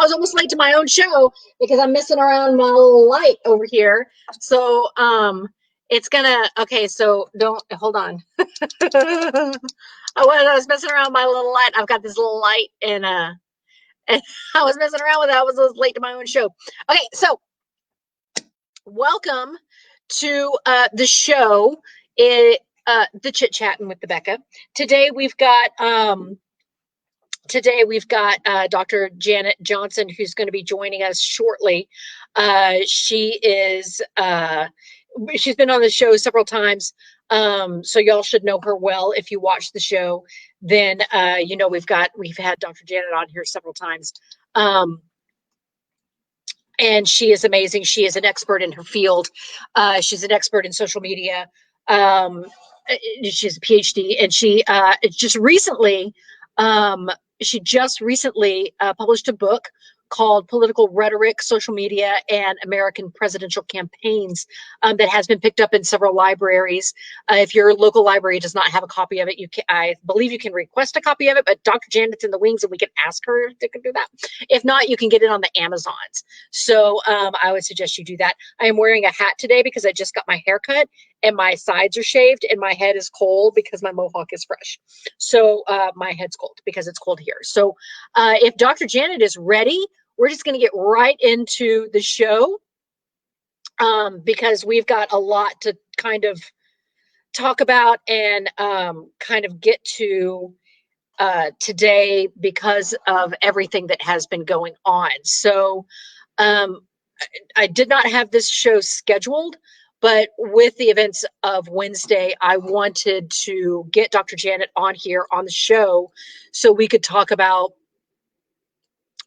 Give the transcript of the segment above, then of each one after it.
was almost late to my own show because I'm messing around my little light over here. So it's gonna okay. So don't hold on. I was messing around with my little light. I've got this little light and I was messing around with it. I was late to my own show. Okay, so welcome to the show. The Chitchattin with the Becca. Today we've got Dr. Janet Johnson, who's going to be joining us shortly. She's been on the show several times, so y'all should know her well. If you watch the show, then you know we've had Dr. Janet on here several times. And she is amazing. She is an expert in her field. She's an expert in social media. She's a PhD, and she just recently published a book called Political Rhetoric, Social Media, and American Presidential Campaigns that has been picked up in several libraries. If your local library does not have a copy of it, I believe you can request a copy of it, but Dr. Janet's in the wings and we can ask her if they can do that. If not, you can get it on the Amazons. So I would suggest you do that. I am wearing a hat today because I just got my hair cut and my sides are shaved and my head is cold because my mohawk is fresh. So my head's cold because it's cold here. So if Dr. Janet is ready, we're just going to get right into the show because we've got a lot to kind of talk about and kind of get to today because of everything that has been going on. So I did not have this show scheduled, but with the events of Wednesday, I wanted to get Dr. Janet on here on the show so we could talk about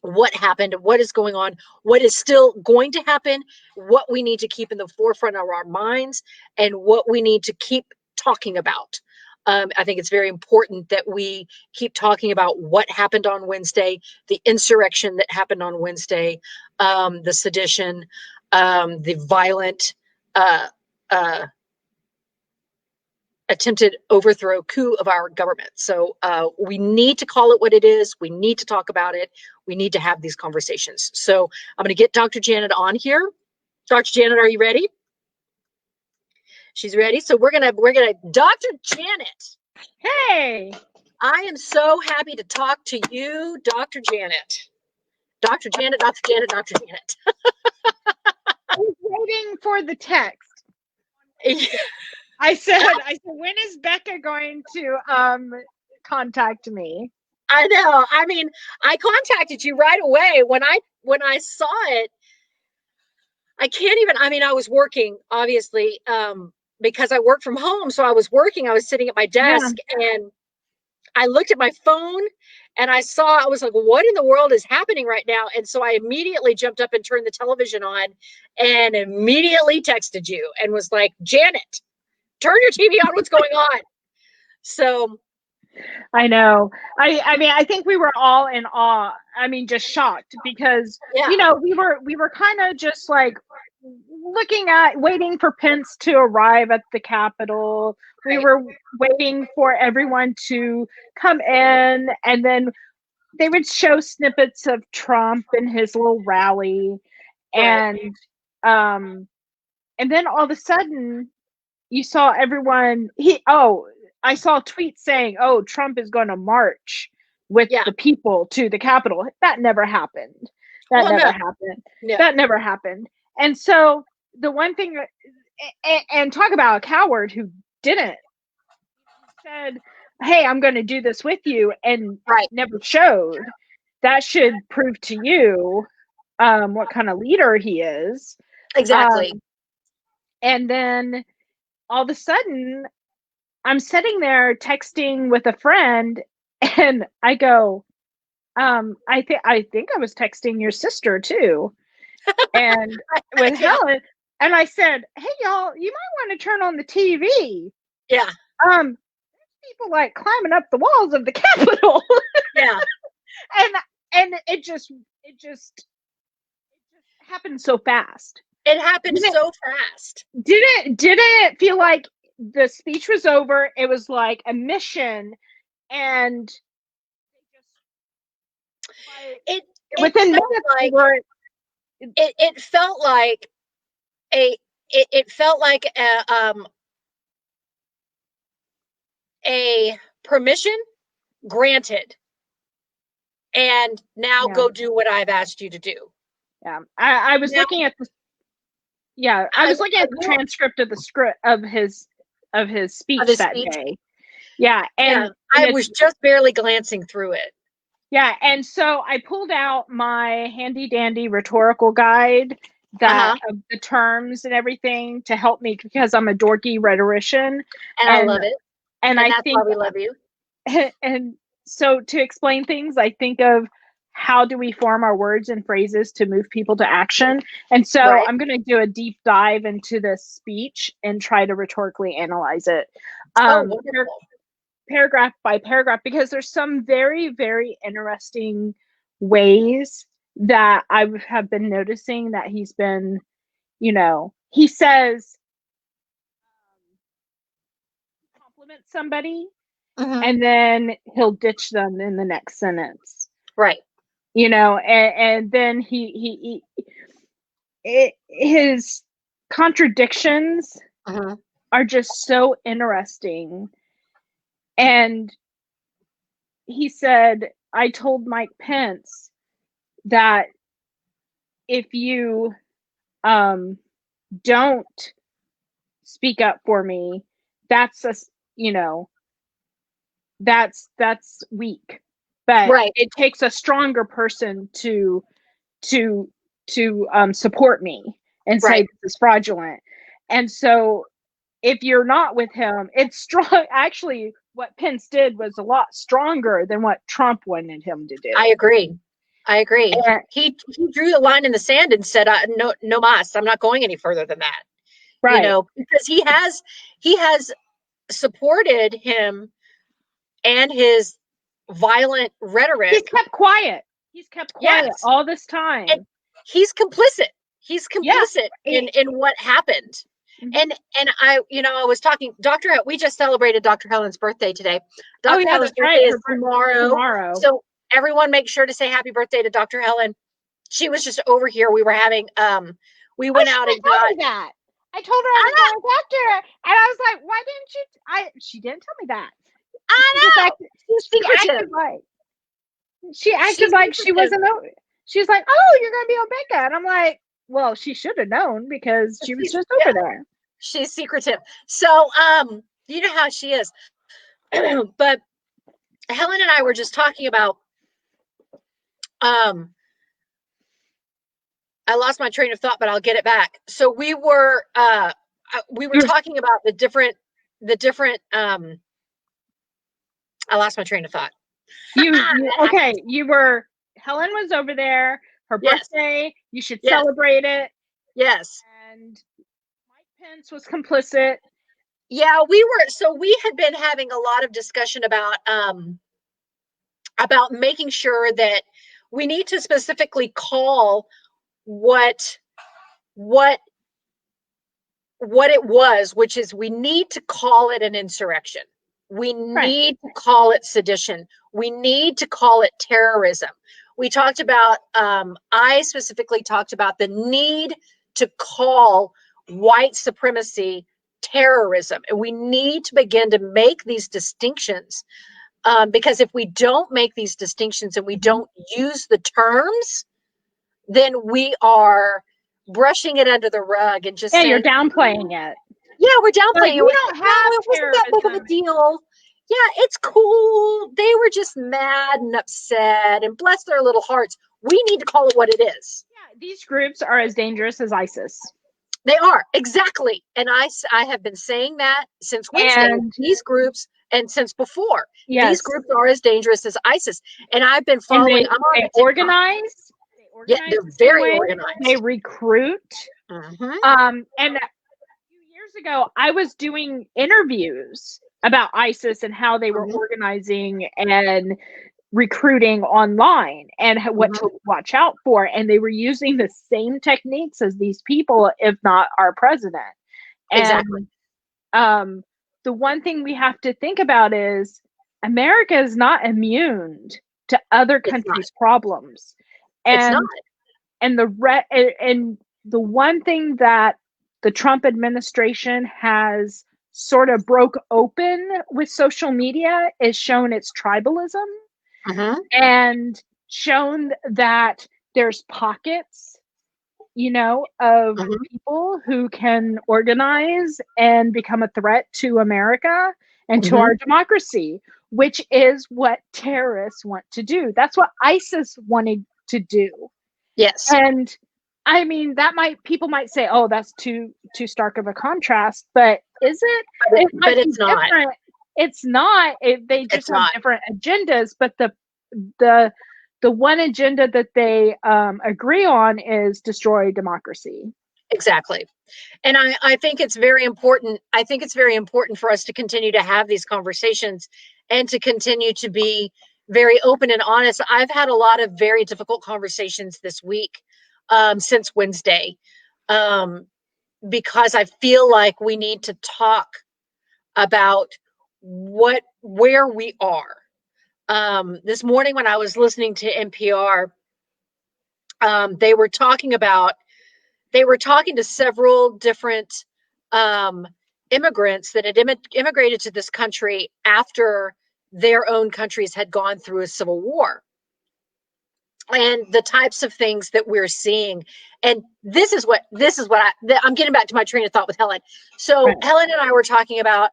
what happened, what is going on, what is still going to happen, what we need to keep in the forefront of our minds, and what we need to keep talking about. I think it's very important that we keep talking about what happened on Wednesday, the insurrection that happened on Wednesday, the sedition, the violent attempted overthrow coup of our government. So we need to call it what it is. We need to talk about it. We need to have these conversations. So I'm going to get Dr. Janet on here. Dr. Janet, are you ready? She's ready. So we're gonna Dr. Janet. Hey, I am so happy to talk to you, Dr. Janet. Dr. Janet, Dr. Janet, Dr. Janet. I was waiting for the text. I said, when is Becca going to contact me? I know. I mean, I contacted you right away when I saw it. I can't even. I mean, I was working obviously because I work from home, so I was working. I was sitting at my desk and I looked at my phone and I was like, what in the world is happening right now? And so I immediately jumped up and turned the television on and immediately texted you and was like, Janet, turn your TV on. What's going on? So I know. I mean, I think we were all in awe. I mean, just shocked because, you know, we were kind of just like waiting for Pence to arrive at the Capitol. Right. We were waiting for everyone to come in, and then they would show snippets of Trump and his little rally. Right. And then all of a sudden you saw everyone I saw tweets saying, oh, Trump is going to march with the people to the Capitol. That never happened. That never happened. And so the one thing, and talk about a coward who didn't, said, hey, I'm going to do this with you, and never showed. That should prove to you what kind of leader he is. Exactly. And then all of a sudden, I'm sitting there texting with a friend, and I go, I think I was texting your sister too, and with Helen, and I said, hey y'all, you might want to turn on the TV. Yeah. There's people like climbing up the walls of the Capitol. Yeah. and it just happened so fast. It happened so fast. Didn't it feel like the speech was over? It was like a mission, and It it within felt minutes, like were it felt like a it felt like a permission granted, and now yeah, go do what I've asked you to do. yeah. I was Now looking at the yeah, I I, was looking I at the will transcript of the script of his of speech his that speech. day. Yeah, Yeah, and I it's was just barely glancing through it. yeah, and so I pulled out my handy dandy rhetorical guide that Uh-huh. of the terms and everything to help me because I'm a dorky rhetorician, And I and love it. I And that's why think we love you. and so to explain things, I think of how do we form our words and phrases to move people to action. And so Right. I'm going to do a deep dive into this speech and try to rhetorically analyze it. Oh, Um, wonderful. paragraph by paragraph because there's some very, very interesting ways that I have been noticing that he's been, he says, compliment somebody Hmm. and then he'll ditch them in the next sentence, Right. and then his contradictions Hmm. are just so interesting. And he said, I told Mike Pence that if you don't speak up for me, that's a you know that's weak, but Right. it takes a stronger person to support me and say Right. this is fraudulent. And so if you're not with him, it's strong. Actually, what Pence did was a lot stronger than what Trump wanted him to do. I agree. I agree. And, He drew a line in the sand and said, "No, no mas. I'm not going any further than that." right. Because he has supported him and his violent He's rhetoric. kept quiet. He's kept quiet Yes, all this and time. he's complicit. He's Yeah. complicit in what happened. Mhm. And I was talking, we just celebrated Dr. Helen's birthday today. Oh Dr. yeah, Helen's that's birthday right. is Her birthday's tomorrow. tomorrow. So everyone make sure to say happy birthday to Dr. Helen. She was just over here. We were having we Oh, went she out and didn't tell got me that. I told her I was I going to talk to her, and I was like, "Why didn't you?" She didn't tell me that. She just I know. acted. She's She secretive. acted like she acted She's like she secretive. wasn't. She was like, "Oh, you're going to be on Becca," and I'm like, "Well, she should have known because she was She's just yeah, over there." she's secretive. So you know how she is. But Helen and I were just talking about um I lost my train of thought, but I'll get it back. So we were You were, talking about the different I lost my train of thought. you That okay? happens. You were. Helen was over there. Her Yes. birthday. You should Yes. celebrate it. Yes. And Mike Pence was complicit. Yeah, we had been having a lot of discussion about making sure that we need to specifically call what what what it was, which is we need to call it an insurrection. We Right. need to call it sedition. We need to call it terrorism. We talked about, I specifically talked about the need to call white supremacy terrorism. And we need to begin to make these distinctions, because if we don't make these distinctions and we don't use the terms, then we are brushing it under the rug and just Yeah, you're saying, downplaying it. yeah, we're Like downplaying it. we We're don't saying, no, have it wasn't that big of a terrorism. deal. Yeah, it's cool. They were just mad and upset, and bless their little hearts. We need to call it what it is. Yeah, these groups are as dangerous as ISIS. They are, exactly. And I have been saying that since Wednesday. And These groups, and since before, these yes, groups are as dangerous as ISIS. And I've been and following. I'm on they the TikTok. organize. They Yeah, organize they're the same very way. They organized. recruit. Mm-hmm. And a few years ago, I was doing interviews about ISIS and how they were Mm-hmm. organizing and recruiting online and what Mm-hmm. to watch out for. And they were using the same techniques as these people, if not our president. Exactly. And the one thing we have to think about is America is not immune to other It's not. countries' problems. It's not. And the one thing that the Trump administration has sort of broke open with social media is shown its tribalism, and shown that there's pockets, of people who can organize and become a threat to America and to our democracy, which is what terrorists want to do. That's what ISIS wanted to do. Yes. And I mean, people might say, "Oh, that's too stark of a contrast," but is it? It might be different. It's not. They just have different agendas, but the one agenda that they agree on is destroy democracy. Exactly. And I think it's very important. I think it's very important for us to continue to have these conversations and to continue to be very open and honest. I've had a lot of very difficult conversations this week, since Wednesday, because I feel like we need to talk about where we are. This morning when I was listening to NPR, they were talking to several different immigrants that had immigrated to this country after their own countries had gone through a civil war, and the types of things that we're seeing. And this is what I'm getting back to my train of thought with Helen. So right. Helen and I were talking about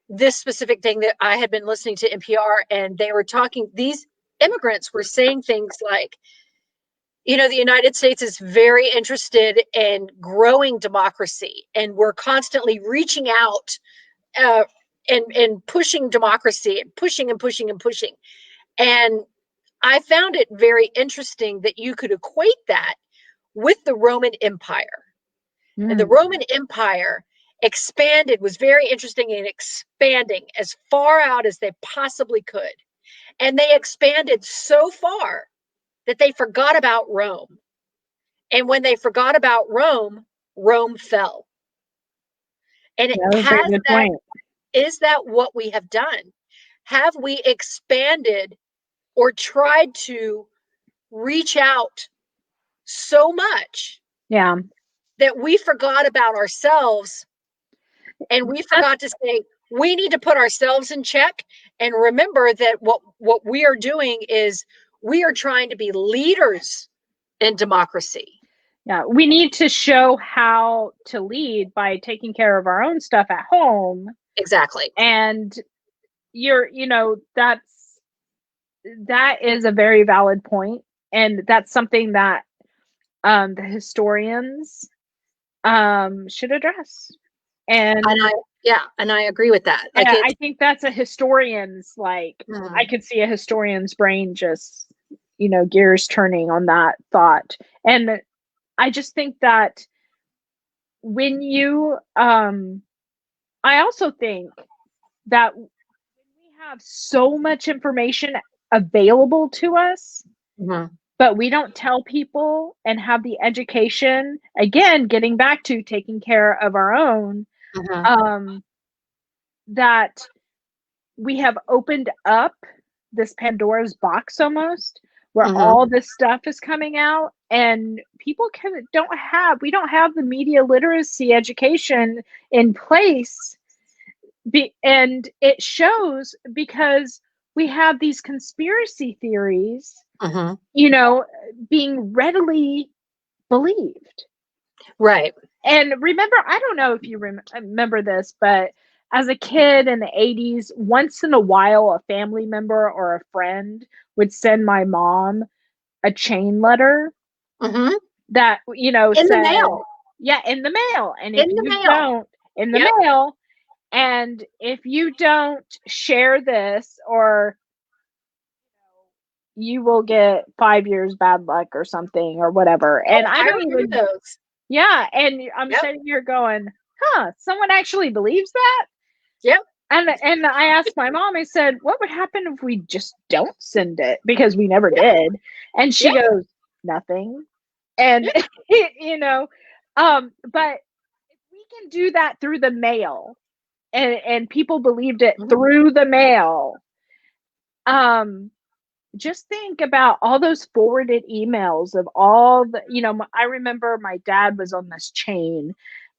this specific thing that I had been listening to NPR, and they were talking, these immigrants were saying things like, the United States is very interested in growing democracy, and we're constantly reaching out and pushing democracy, and pushing and pushing and pushing. And I found it very interesting that you could equate that with the Roman Empire. And the Roman Empire was very interesting in expanding as far out as they possibly could. And they expanded so far that they forgot about Rome. And when they forgot about Rome, Rome fell. And is that what we have done? Have we expanded or tried to reach out so much that we forgot about ourselves, and we forgot to say, we need to put ourselves in check and remember that what we are doing is we are trying to be leaders in democracy. Yeah, we need to show how to lead by taking care of our own stuff at home. Exactly. And that is a very valid point, and that's something that the historians should address. And I agree with that. Like I think that's a historian's, I could see a historian's brain just, gears turning on that thought. And I just think that when you, I also think that when we have so much information available to us, but we don't tell people and have the education, again, getting back to taking care of our own, that we have opened up this Pandora's box almost, where all this stuff is coming out, and people we don't have the media literacy education in place. And it shows because we have these conspiracy theories, being readily believed. Right. And remember, I don't know if you remember this, but as a kid in the 80s, once in a while, a family member or a friend would send my mom a chain letter that, in the mail. Yeah, in the mail. And if you don't, in the mail, and if you don't share this, or you will get 5 years bad luck or something or whatever. And I don't even know those. Yeah, and I'm sitting here going, someone actually believes that? Yep. And I asked my mom, I said, what would happen if we just don't send it? Because we never did. And she goes, nothing. And, but if we can do that through the mail, and people believed it through the mail, just think about all those forwarded emails of all the, I remember my dad was on this chain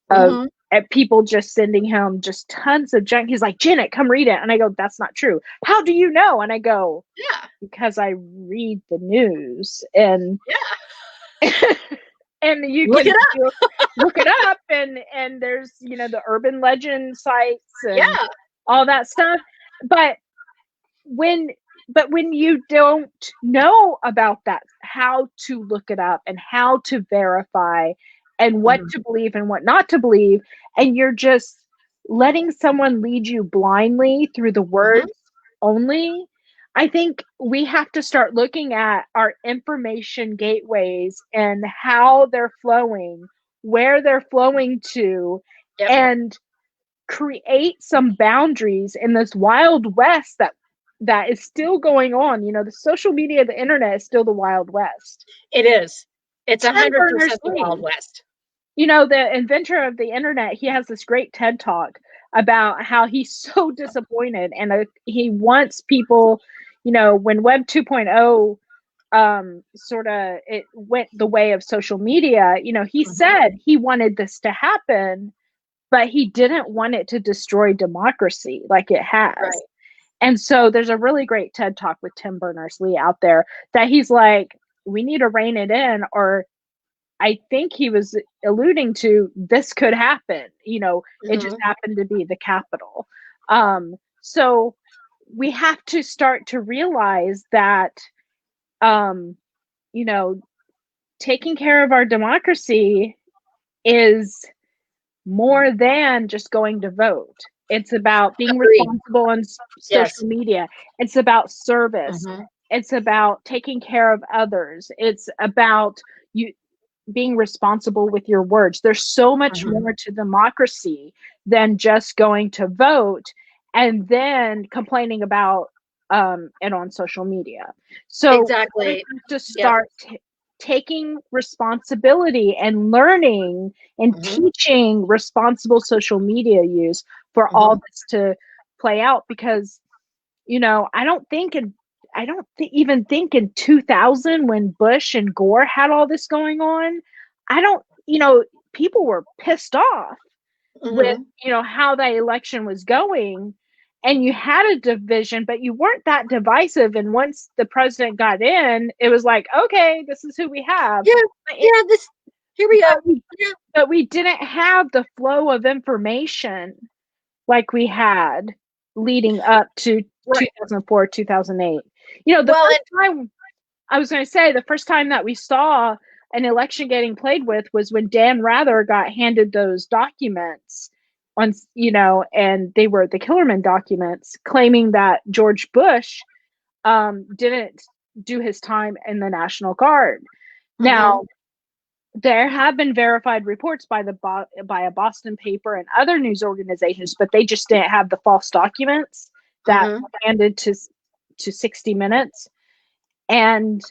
of Mm-hmm. people just sending him just tons of junk. He's like, Janet, come read it. And I go, that's not true. How do you know? And I go, Yeah. because I read the news. And Yeah. and you Look can it up. look it up, and there's the urban legend sites and Yeah. all that stuff. But when when you don't know about that, how to look it up and how to verify and what Mm-hmm. to believe and what not to believe, and you're just letting someone lead you blindly through the Mm-hmm. words only, I think we have to start looking at our information gateways and how they're flowing, where they're flowing to, Yep. and create some boundaries in this wild west that is still going on. The social media, the internet is still the wild west. It is. It's Tim 100% the Wild Berners-Lee, West. the inventor of the internet, he has this great TED talk about how he's so disappointed, and he wants people, when Web 2.0 sort of it went the way of social media, he Mm-hmm. said he wanted this to happen, but he didn't want it to destroy democracy like it has. Right. And so there's a really great TED talk with Tim Berners-Lee out there that he's like, we need to rein it in, or I think he was alluding to this could happen. It just Mm-hmm. happened to be the Capitol. So we have to start to realize that, um, you know, taking care of our democracy is more than just going to vote. It's about being Agreed. responsible on social Yes. media. It's about service. Mm-hmm. It's about taking care of others. It's about you being responsible with your words. There's so much Mm-hmm. more to democracy than just going to vote and then complaining about it on social media. So we Exactly. have to Yep. start taking responsibility and learning and Mm-hmm. teaching responsible social media use for all Mm-hmm. this to play out. Because I don't even think in 2000, when Bush and Gore had all this going on, I don't, people were pissed off with, Mm-hmm. how that election was going, and you had a division, but you weren't that divisive. And once the president got in, it was like, okay, this is who we have. Yeah. But, Yeah. Here we but go. we, Yeah. but we didn't have the flow of information like we had leading up to Right. 2004, 2008. The Well, first time, I was going to say, the first time that we saw an election getting played with was when Dan Rather got handed those documents and they were the Killerman documents claiming that George Bush didn't do his time in the National Guard. mm-hmm. Now, there have been verified reports by by a Boston paper and other news organizations, but they just didn't have the false documents that Mm-hmm. were handed to 60 Minutes. And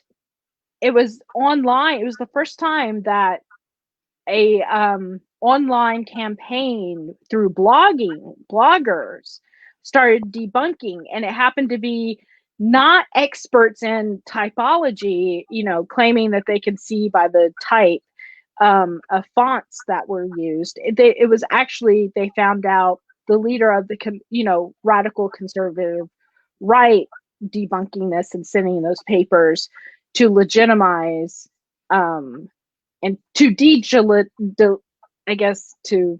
it was online. It was the first time that a online campaign through bloggers started debunking, and it happened to be not experts in typology, claiming that they can see by the type of fonts that were used. It was actually, they found out, the leader of the radical conservative right debunking this and sending those papers to legitimize and to I guess to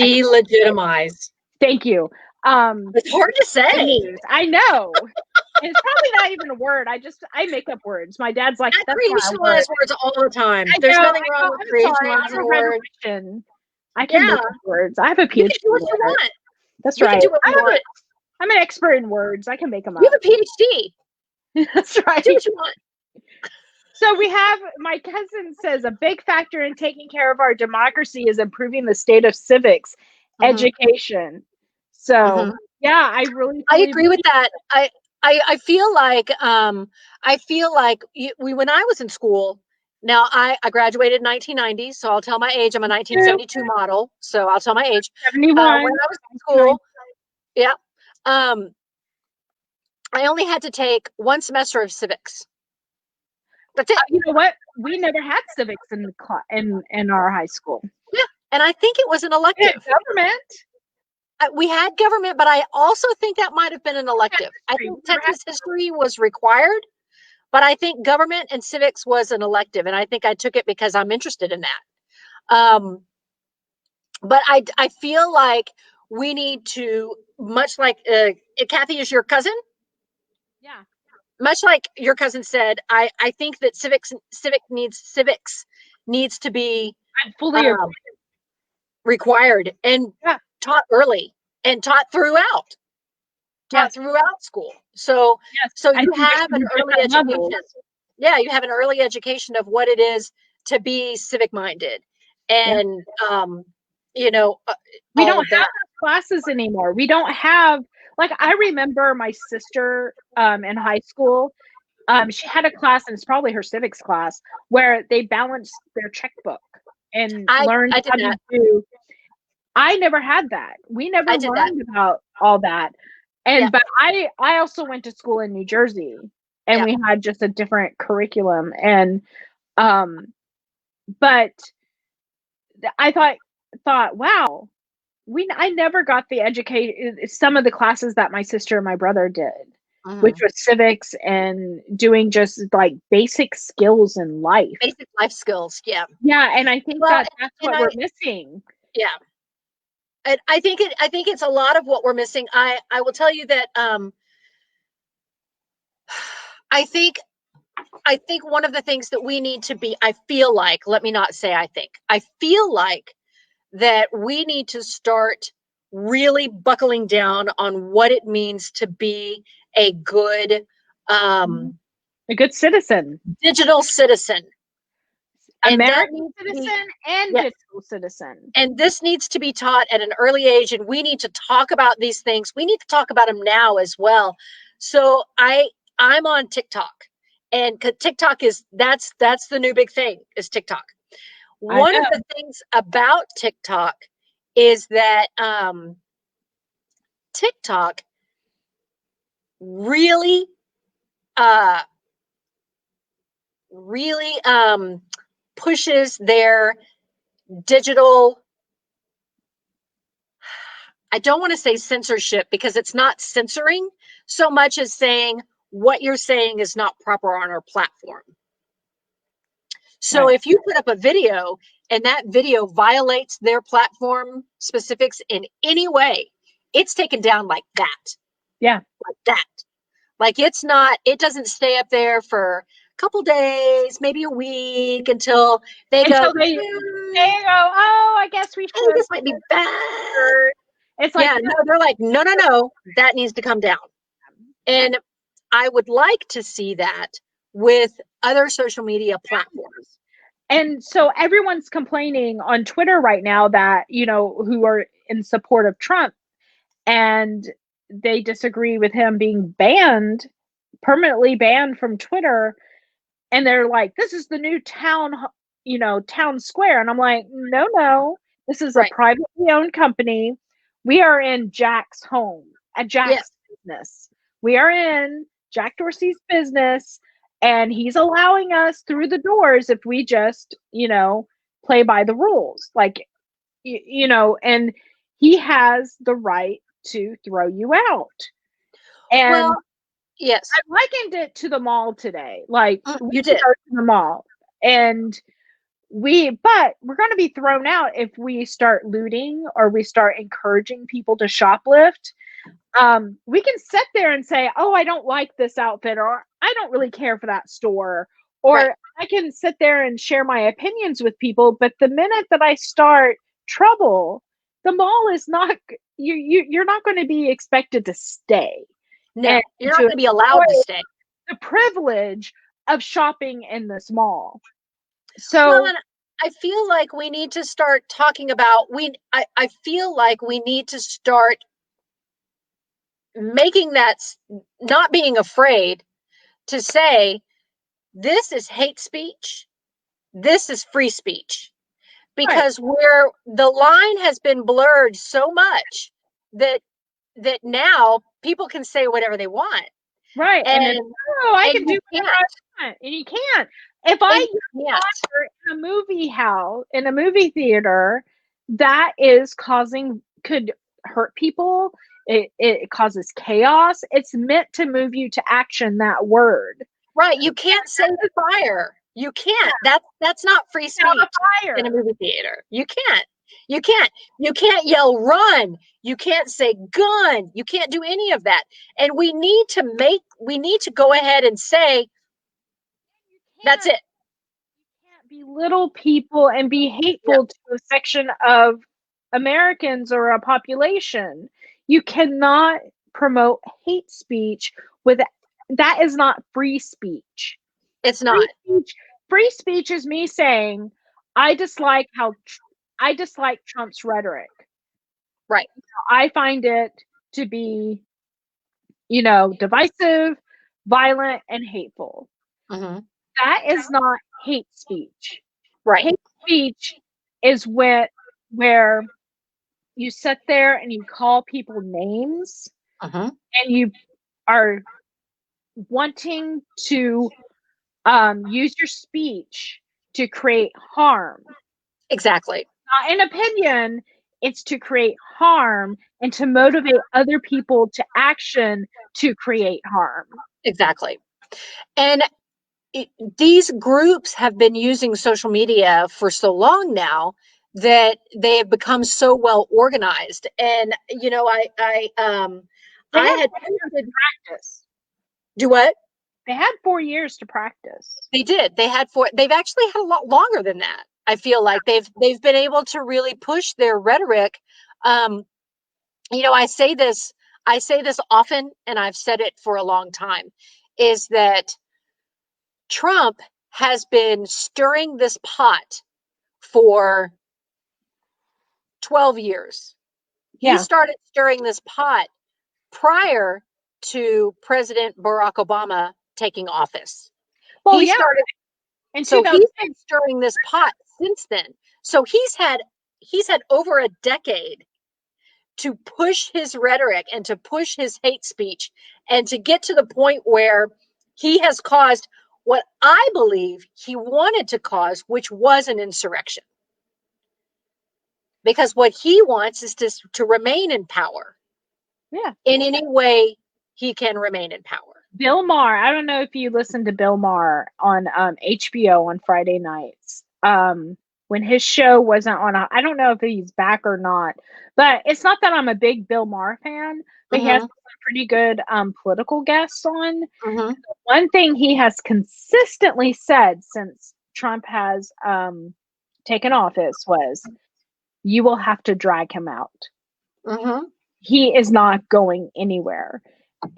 I can't say it. Delegitimize. Thank you. It's hard to The say. news. I know. And it's probably not even a word. I make up words. My dad's like, I that's not a word. creationalize words all the time. I There's know, nothing I wrong know. with I'm sorry. I'm creationalizing a a word. rhetorician. I can make Yeah. up words. I have a You can PhD do what in you it. want. That's We can right. do what we want. I'm an expert in words. I can make them You up. have a PhD. That's right. Do what you want. So we have, my cousin says, a big factor in taking care of our democracy is improving the state of civics Mm-hmm. education. So Mm-hmm. yeah, I really I truly agree with believe. that. I feel like when I was in school. Now I graduated in 1990, so I'll tell my age. I'm a 1972 model, so I'll tell my age. When 71. I was in school, yeah, um, I only had to take one semester of civics. That's it. You know what? We never had civics in in our high school. Yeah, and I think it was an elective. Government. We had government, but I also think that might have been an elective. I think Texas history was required, but I think government and civics was an elective, and I think I took it because I'm interested in that. But I feel like we need to, much like Kathy is your cousin. Yeah. Much like your cousin said, I think that civics needs to be I fully agree. Required and taught early and taught throughout school. So you have an early education. Yeah, you have an early education of what it is to be civic minded, and you know, we don't have those classes anymore. We don't have, like, I remember my sister in high school. She had a class, and it's probably her civics class, where they balanced their checkbook and learned how to do. I never had that. We never learned about all that. And but I also went to school in New Jersey, and we had just a different curriculum. And but I thought, wow, I never got the some of the classes that my sister and my brother did, which was civics and doing just like basic skills in life. Basic life skills, yeah. Yeah, and I think that's what we're missing. Yeah. And I think it's a lot of what we're missing. I will tell you that I think one of the things that we need to be, I feel like, let me not say I think, I feel like that we need to start really buckling down on what it means to be a good citizen, digital citizen. American citizen and digital citizen. And this needs to be taught at an early age, and we need to talk about these things. We need to talk about them now as well. So I'm on TikTok, and TikTok is that's the new big thing is TikTok. One of the things about TikTok is that TikTok really pushes their digital, I don't want to say censorship, because it's not censoring so much as saying what you're saying is not proper on our platform. So if you put up a video and that video violates their platform specifics in any way, it's taken down like that. Yeah. Like that. Like it doesn't stay up there for a couple days, maybe a week, until they go, oh, I guess we should. This might be bad. It's like, no, they're like, no, that needs to come down. And I would like to see that with other social media platforms. And so everyone's complaining on Twitter right now that, who are in support of Trump, and they disagree with him being permanently banned from Twitter. And they're like, this is the new town square. And I'm like, no, this is a privately owned company. We are in Jack's home, at Jack's business. We are in Jack Dorsey's business, and he's allowing us through the doors if we just, play by the rules. Like, and he has the right to throw you out. And yes, I likened it to the mall today. Like, you did go to the mall, and but we're going to be thrown out if we start looting or we start encouraging people to shoplift. We can sit there and say, oh, I don't like this outfit, or I don't really care for that store, or I can sit there and share my opinions with people. But the minute that I start trouble, the mall is not, you're not going to be expected to stay. No, you're not going to be allowed to stay. The privilege of shopping in this mall. So I feel like we need to start talking about, I feel like we need to start making that, not being afraid to say, this is hate speech, this is free speech, because where the line has been blurred so much that now people can say whatever they want. Right. And it's, And oh, I and can do you whatever can't. I want. And you can't. If I And use you can't. fire in a movie house, in a movie theater, that is causing, could hurt people. It causes chaos. It's meant to move you to action, that word. Right. You can't say fire. You can't. That's not free Out speech of in a fire. movie theater. You can't. You can't. You can't yell run. You can't say gun. You can't do any of that. And we need to go ahead and say You that's can't it. belittle people and be Yeah. hateful to a section of Americans or a population. You cannot promote hate speech with that is not free speech. It's Free not. speech, free speech is me saying I dislike how I dislike Trump's rhetoric. Right. I find it to be, divisive, violent, and hateful. Mm-hmm. That is not hate speech. Right. Hate speech is where you sit there and you call people names Mm-hmm. and you are wanting to use your speech to create harm. Exactly. Not an opinion, it's to create harm and to motivate other people to action to create harm. Exactly. And these groups have been using social media for so long now that they have become so well organized. And They I had had 4 years to posted. practice. Do what? They had 4 years to practice. They did. They've actually had a lot longer than that. I feel like they've been able to really push their rhetoric. Um, I say this often, and I've said it for a long time, is that Trump has been stirring this pot for 12 years. He Yeah. started stirring this pot prior to President Barack Obama taking office. Well, He yeah, started, in so 2000. he's been stirring this pot since then. So he's had over a decade to push his rhetoric and to push his hate speech and to get to the point where he has caused what I believe he wanted to cause, which was an insurrection. Because what he wants is to remain in power Yeah. in any way he can remain in power. Bill Maher, I don't know if you listened to Bill Maher on HBO on Friday nights. When his show wasn't on, I don't know if he's back or not, but it's not that I'm a big Bill Maher fan, but he has Mm-hmm. some pretty good political guests on. Mm-hmm. One thing he has consistently said since Trump has taken office was, you will have to drag him out. Mm-hmm. He is not going anywhere.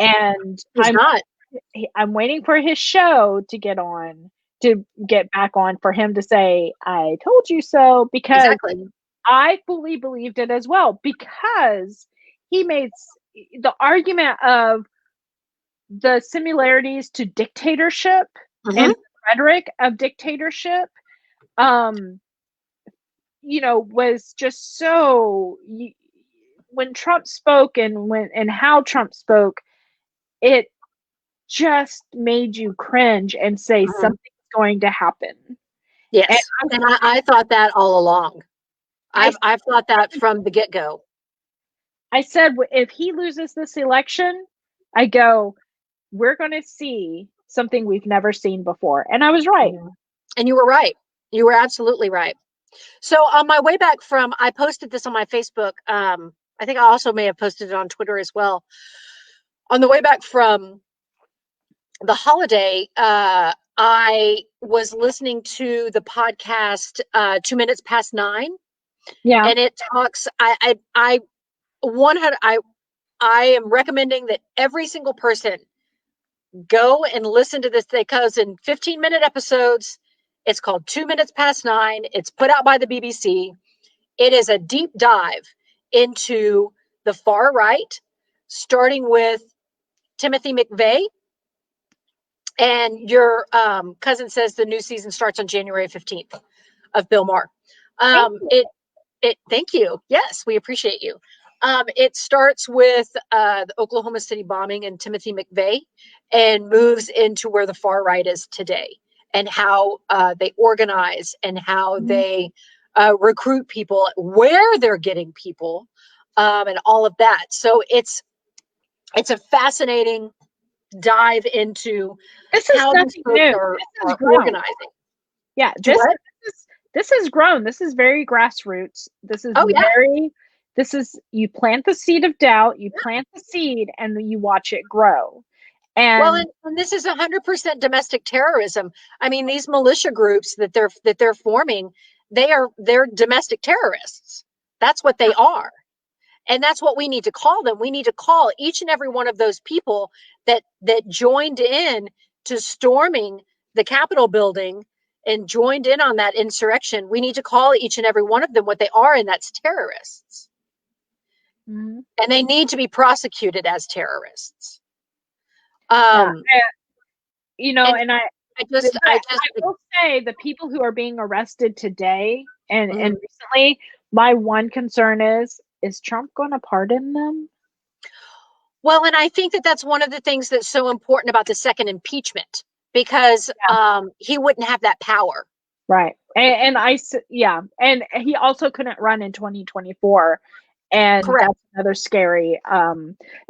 And He's not. I'm waiting for his show to get back on for him to say, I told you so, because Exactly. I fully believed it as well, because he made the argument of the similarities to dictatorship Mm-hmm. and rhetoric of dictatorship, um, was just so, when Trump spoke and how Trump spoke, it just made you cringe and say Mm-hmm. something's going to happen. And Yes. And I thought that all along. I, I've thought that from the get-go. I said, if he loses this election, I go, we're going to see something we've never seen before. And I was right. Mm-hmm. And you were right. You were absolutely right. So on my way back from, I posted this on my Facebook. I think I also may have posted it on Twitter as well. On the way back from the holiday, I was listening to the podcast 2 minutes past 9, Yeah. and it talks. I 100. I am recommending that every single person go and listen to this. It goes in 15-minute episodes. It's called 2 minutes past 9. It's put out by the BBC. It is a deep dive into the far right, starting with Timothy McVeigh. And your cousin says the new season starts on January 15th of Bill Maher. Thank you. Thank you. Yes, we appreciate you. It starts with the Oklahoma City bombing and Timothy McVeigh and moves into where the far right is today, and how they organize, and how they recruit people, where they're getting people, and all of that. So it's a fascinating dive into This is how these nothing folks new. This has are grown. organizing. Yeah, Do what? this has grown. This is very grassroots. This is Oh yeah. you plant the seed of doubt, you plant the seed, and then you watch it grow. Well, And and this is 100% domestic terrorism. I mean, these militia groups that they're forming, they're domestic terrorists. That's what they are. And that's what we need to call them. We need to call each and every one of those people that joined in to storming the Capitol building and joined in on that insurrection. We need to call each and every one of them what they are, and that's terrorists. mm-hmm. And they need to be prosecuted as terrorists. Yeah, And and I will say the people who are being arrested today and recently, my one concern is Trump going to pardon them? Well, and I think that that's one of the things that's so important about the second impeachment, because he wouldn't have that power. Right. And and he also couldn't run in 2024. And Correct. that's another scary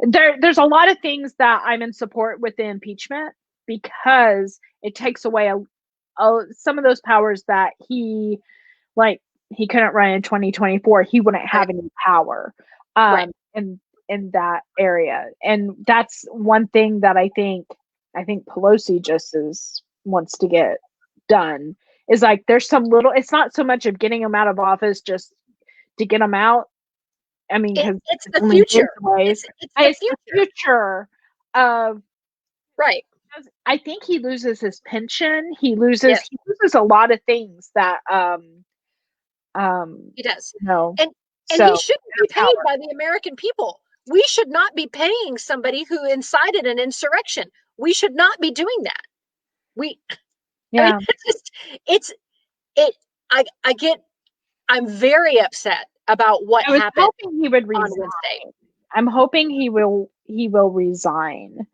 there's a lot of things that I'm in support with the impeachment, because it takes away some of those powers that he couldn't run in 2024. He wouldn't have any power in that area. And that's one thing that I think Pelosi just wants to get done, is like there's some little, it's not so much of getting him out of office just to get him out. I mean, because it's the future. It's the future of right. I think he loses his pension. He loses a lot of things that he does. No. And he shouldn't be paid by the American people. We should not be paying somebody who incited an insurrection. We should not be doing that. I mean, I'm very upset about what happened. Hoping he would resign. I'm hoping he will resign.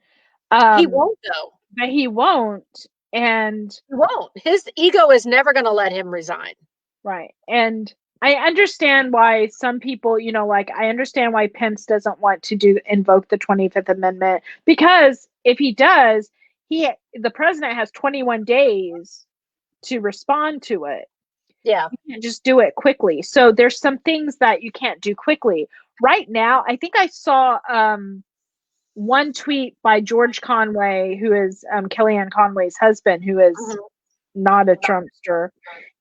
He won't, though. But he won't. And he won't. His ego is never going to let him resign. Right. And I understand why some people, I understand why Pence doesn't want to invoke the 25th Amendment, because if he does, the president has 21 days to respond to it. Yeah. You can't just do it quickly. So there's some things that you can't do quickly. Right now, I think I saw one tweet by George Conway, who is Kellyanne Conway's husband, who is not a Trumpster.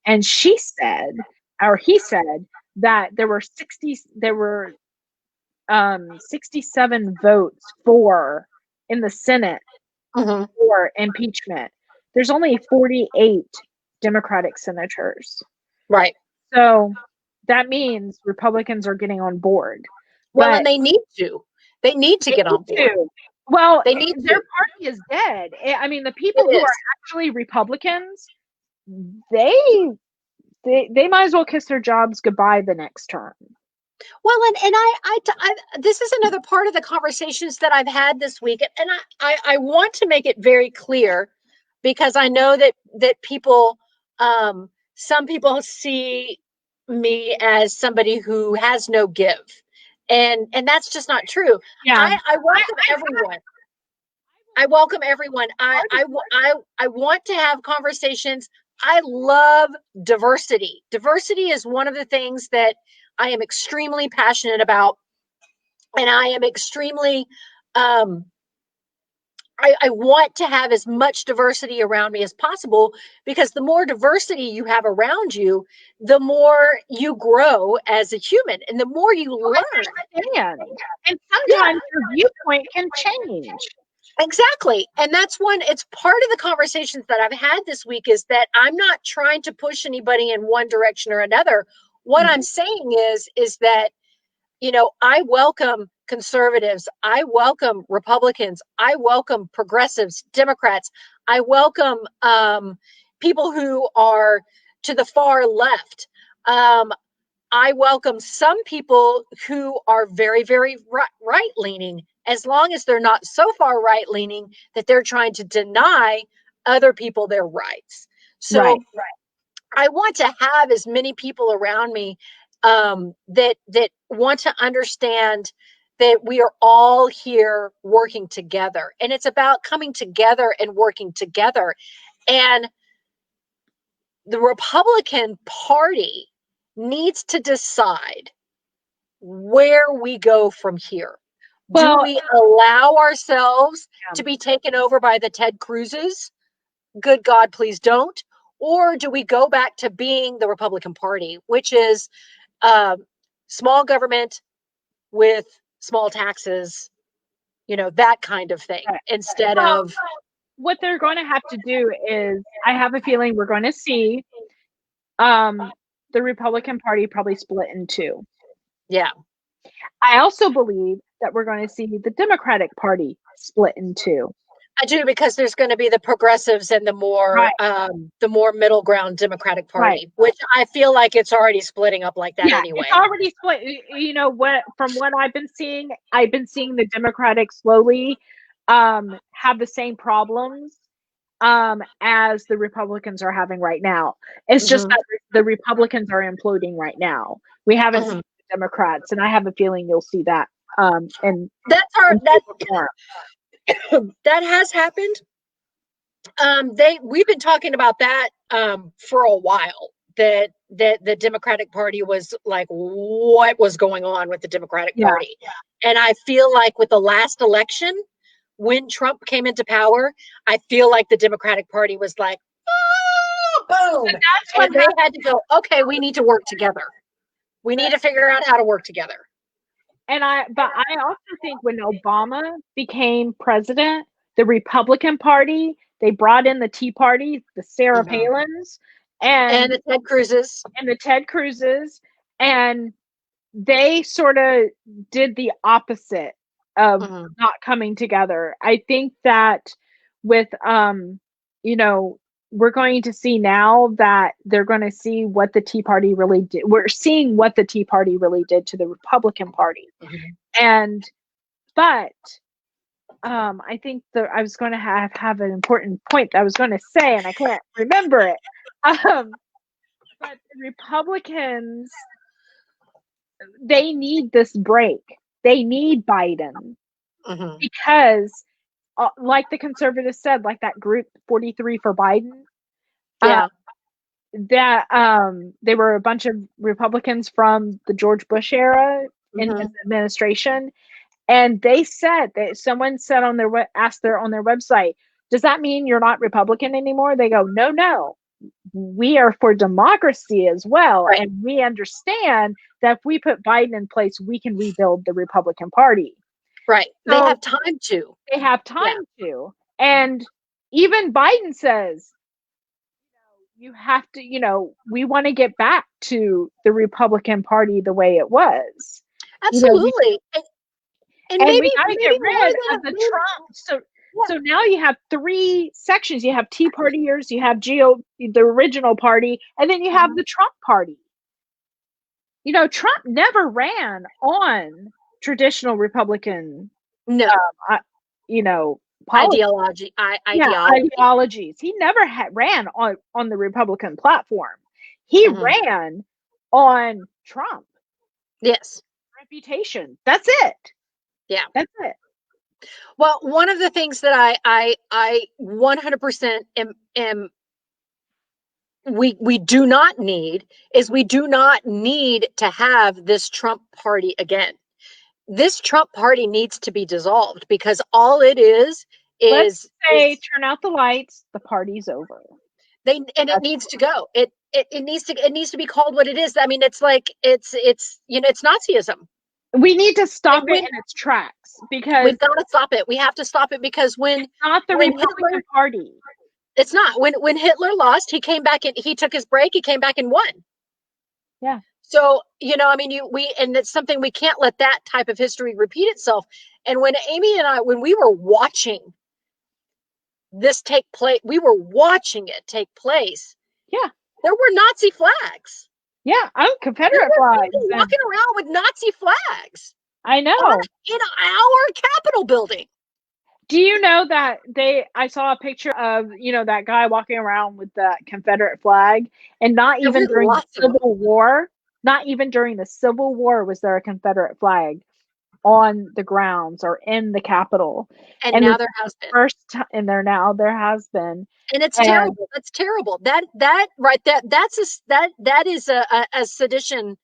And he said that there were 67 votes in the Senate for impeachment. There's only 48 Democratic senators. Right. So that means Republicans are getting on board. Well, and they need to. They need to get on board. Well, their party is dead. I mean, the people who are actually Republicans, they might as well kiss their jobs goodbye the next term. Well, and I this is another part of the conversations that I've had this week, and I want to make it very clear, because I know that people, some people see me as somebody who has no give, and that's just not true. Yeah. I welcome everyone. I welcome everyone. I want to have conversations. I love diversity. Diversity is one of the things that I am extremely passionate about. And I am extremely, I want to have as much diversity around me as possible, because the more diversity you have around you, the more you grow as a human, and the more you learn. And sometimes your viewpoint can change. Exactly. And that's it's part of the conversations that I've had this week, is that I'm not trying to push anybody in one direction or another. What I'm saying is that, I welcome conservatives. I welcome Republicans. I welcome progressives, Democrats. I welcome people who are to the far left. I welcome some people who are very, very right-leaning as long as they're not so far right leaning that they're trying to deny other people their rights. So Right. I want to have as many people around me that want to understand that we are all here working together, and it's about coming together and working together. And the Republican Party needs to decide where we go from here. Do Well, we allow ourselves yeah. to be taken over by the Ted Cruzes? Good God, please don't. Or do we go back to being the Republican Party, which is small government with small taxes, that kind of thing, Right. instead Well, of, what they're going to have to do is, I have a feeling we're going to see the Republican Party probably split in two. yeah, I also believe that we're going to see the Democratic Party split in two. I do, because there's going to be the progressives and Right. the more middle ground Democratic Right. Party, which I feel like it's already splitting up like that Yeah, it's anyway. already split. You know what? From what I've been seeing the Democratic slowly have the same problems as the Republicans are having right now. It's just Mm-hmm. that the Republicans are imploding right now. We haven't Mm-hmm. seen the Democrats, and I have a feeling you'll see that That's our in that shape or form. that has happened. We've been talking about that for a while. That the Democratic Party was like, what was going on with the Democratic Yeah. Party? And I feel like with the last election, when Trump came into power, I feel like the Democratic Party was like, oh, And boom. that's what And they happened. had to go, okay, we need to work together. We need to figure out how to work together. But I also think when Obama became president, the Republican Party, they brought in the Tea Party, the Sarah Mm-hmm. Palins, And and the Ted Cruzes. the Ted Cruzes, and they sort of did the opposite of Mm-hmm. not coming together. I think that with you know, we're going to see now that they're going to see what the Tea Party really did. We're seeing what the Tea Party really did to the Republican Party. Mm-hmm. And but I think that I was going to have an important point that I was going to say, and I can't remember it. But the Republicans, they need this break. They need Biden Mm-hmm. because, like the conservatives said, like that group 43 for Biden, uh, Yeah. that they were a bunch of Republicans from the George Bush era in his Mm-hmm. administration, and they said that someone said on their on their website, "Does that mean you're not Republican anymore?" They go, "No, no. We are for democracy as well, Right. and we understand that if we put Biden in place, we can rebuild the Republican Party." Right. They So have time to. they have Yeah. time to. And even Biden says, you have to, we want to get back to the Republican Party the way it was. We Absolutely. And and maybe we got to get maybe more rid than of the maybe, Trump. yeah. So now you have three sections. You have Tea Partiers, you have the original party, and then you have Mhm. the Trump Party. Trump never ran on traditional Republican, No. uh, politics. Yeah, Ideology. ideologies. He never ran on the Republican platform. He Mhm. ran on Trump Yes. reputation. That's it. Yeah. That's it. Well, one of the things that I 100% am we do not need is we do not need to have this Trump party again. This Trump party needs to be dissolved, because all it is Let's is say is turn out the lights. The party's over. and it That's, needs to go. It needs to be called what it is. I mean, it's like it's it's Nazism. we need to And stop it when in its tracks because we've got to stop it, we have to stop it, because it's not the when Republican Hitler, Party. it's not, when Hitler lost, he came back and he took his break, he came back and won. Yeah. So, I mean, and it's something, we can't let that type of history repeat itself. And when Amy and I, when we were watching this take place, we were watching it take place, Yeah. there were Nazi flags. Yeah. I'm There Confederate were flags people and walking around with Nazi flags. I know. in our Capitol building. Do you know that I saw a picture of, that guy walking around with the Confederate flag, and not There even were during the lots of them. Civil War, not even during the Civil War was there a Confederate flag on the grounds or in the Capitol. And And now this there is has the been. first time, and there has been. And it's And terrible. That's terrible. That right, that is a sedition.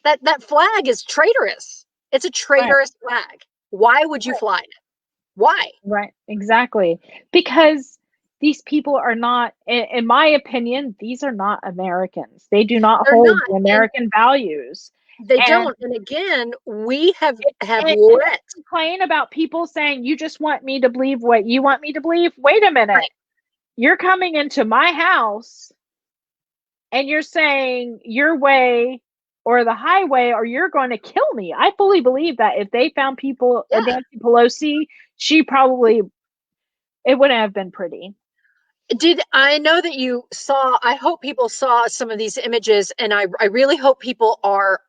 That flag is traitorous. It's a right, traitorous flag. Why would you right, fly it? Why? right, exactly. Because these people are not, in my opinion, these are not Americans. They do not They're hold not, the and American values. they And don't. And again, we have and let complain about people saying, you just want me to believe what you want me to believe. Wait a minute. right. You're coming into my house and you're saying your way or the highway, or you're going to kill me. I fully believe that if they found people, Yeah. Nancy Pelosi, she probably, it wouldn't have been pretty. Did I know that you saw? I hope people saw some of these images, and I really hope people are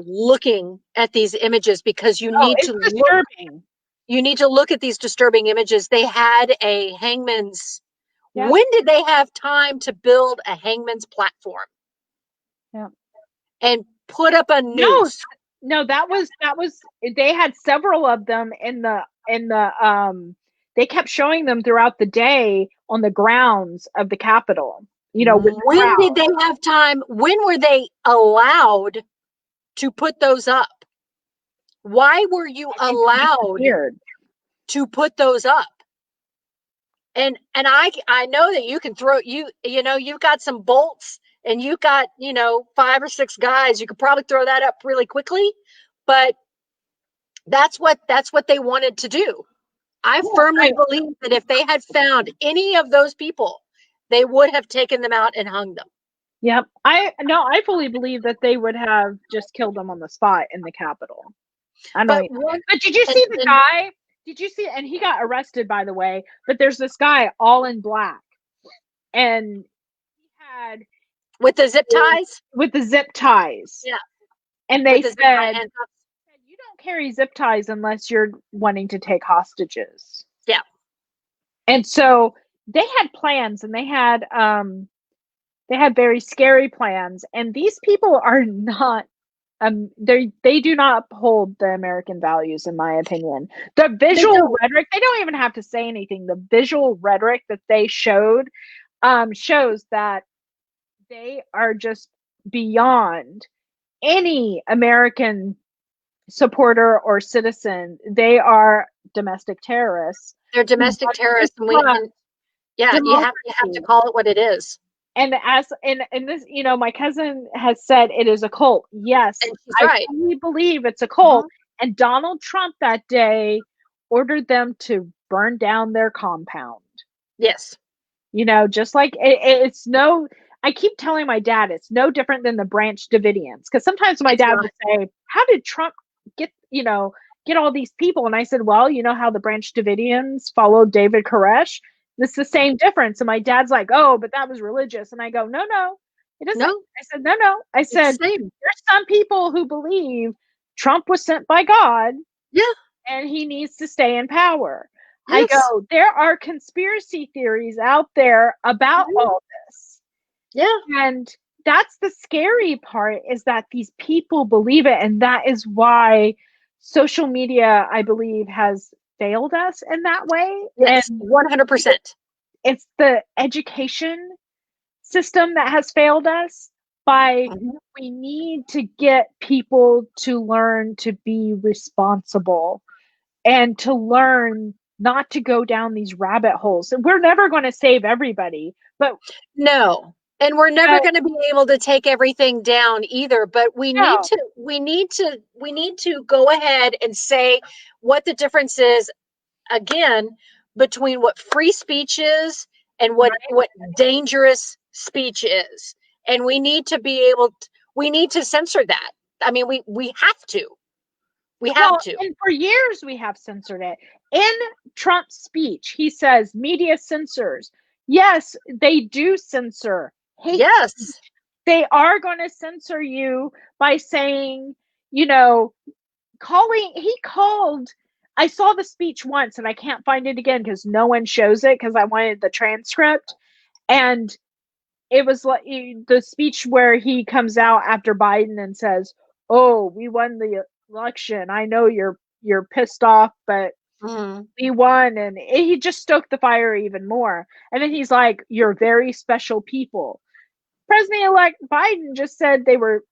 looking at these images, because Oh, it's disturbing. you need to look at these disturbing images. They had a hangman's. Yeah. When did they have time to build a hangman's platform Yeah. and put up a No, noose? no, that was they had several of them in the they kept showing them throughout the day on the grounds of the Capitol, with the When crowd. did they have time? When were they allowed to put those up? Why were you I think they allowed disappeared. to put those up? And I know that you can throw, you've got some bolts, and you've got, 5 or 6 guys. You could probably throw that up really quickly, but that's what they wanted to do. I Yeah, firmly believe that if they had found any of those people, they would have taken them out and hung them. yep. I fully believe that they would have just killed him on the spot in the Capitol. I But don't. one But did you and, see the and guy? Did you see? And he got arrested, by the way. But there's this guy all in black, and he had with the zip ties, with the zip ties. yeah, And with they the zip tie said, handcuffs, you don't carry zip ties unless you're wanting to take hostages. yeah. And so they had plans, and they had very scary plans, and these people are not, they do not uphold the American values, in my opinion. The They visual don't. rhetoric, they don't even have to say anything. The visual rhetoric that they showed shows that they are just beyond any American supporter or citizen. They are domestic terrorists They're who domestic want to terrorists, and disrupt yeah, you have to democracy. call it what it is. And as in this, my cousin has said it is a cult. Yes, And she's I right. fully believe it's a cult. Mhm. And Donald Trump that day ordered them to burn down their compound. Yes, Just like it's no. I keep telling my dad it's no different than the Branch Davidians, because sometimes my it's dad not. will say, "How did Trump get get all these people?" And I said, "Well, you know how the Branch Davidians followed David Koresh. It's the same difference." And my dad's like, "Oh, but that was religious." And I go, "No, no, it isn't." No, I said, "No, no." I it's said, the same. "There's some people who believe Trump was sent by God Yeah. and he needs to stay in power." I Yes. go, "There are conspiracy theories out there about Mhm. all this." Yeah. And that's the scary part, is that these people believe it. And that is why social media, I believe, has failed us in that way. And Yes. 100%. it's the education system that has failed us. By Mhm. We need to get people to learn to be responsible and to learn not to go down these rabbit holes. And we're never going to save everybody, but No. And we're never uh, going to be able to take everything down either, but no, we need to go ahead and say what the difference is, again, between what free speech is and right? what dangerous speech is. And we need to censor that. I mean, we have to. We have Well, to. and for years we have censored it. In Trump's speech, he says media censors. Yes, they do censor hate speech. Yes. They are going to censor you by saying, you know, he called. I saw the speech once and I can't find it again because no one shows it because I wanted the transcript. And it was like the speech where he comes out after Biden and says, "Oh, we won the election. I know you're pissed off, but we won." And he just stoked the fire even more. And then he's like, "You're very special people." President-elect Biden just said they were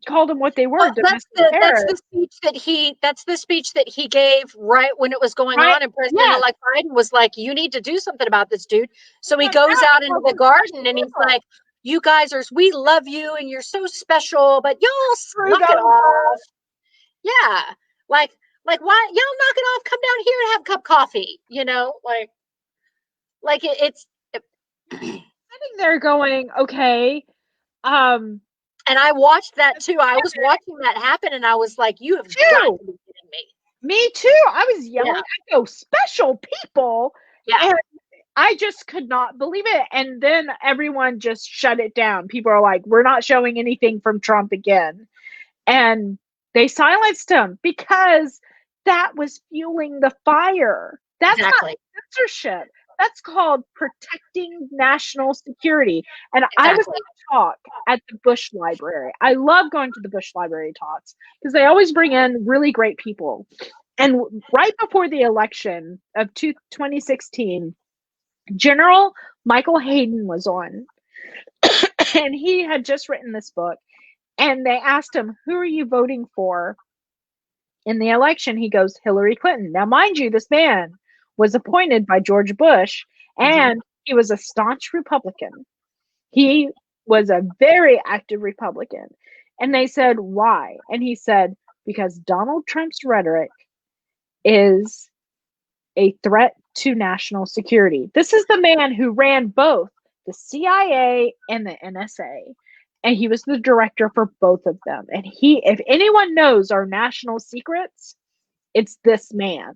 called them what they were, Well, domestic that's terrorists. the speech that he gave right when it was going Right? on, and Yes. President-elect Biden was like, "You need to do something about this, dude." So he Comes goes out out and into calls the them special garden and he's people. like, "You guys we love you and you're so special, but y'all Screwed knock it over. off." Yeah, like why y'all knock it off? Come down here and have a cup of coffee. It's. Sitting there going, okay, um, And I watched that too. I was watching that happen, and I was like, "You have got too. to be kidding me!" Me too. I was Yeah, yelling. I go, special people. yeah, And I just could not believe it. And then everyone just shut it down. People are like, we're not showing anything from Trump again. And they silenced him because that was fueling the fire. That's not exactly, censorship. That's called protecting national security. And I was exactly. at a talk at the Bush Library. I love going to the Bush Library talks because they always bring in really great people. And right before the election of 2016, General Michael Hayden was on, and he had just written this book. And they asked him, "Who are you voting for in the election?" He goes, "Hillary Clinton." Now, mind you, this man was appointed by George Bush, Mm-hmm. and he was a staunch Republican. He was a very active Republican. And they said, "Why?" And he said, "Because Donald Trump's rhetoric is a threat to national security." This is the man who ran both the CIA and the NSA. And he was the director for both of them. And if anyone knows our national secrets, it's this man.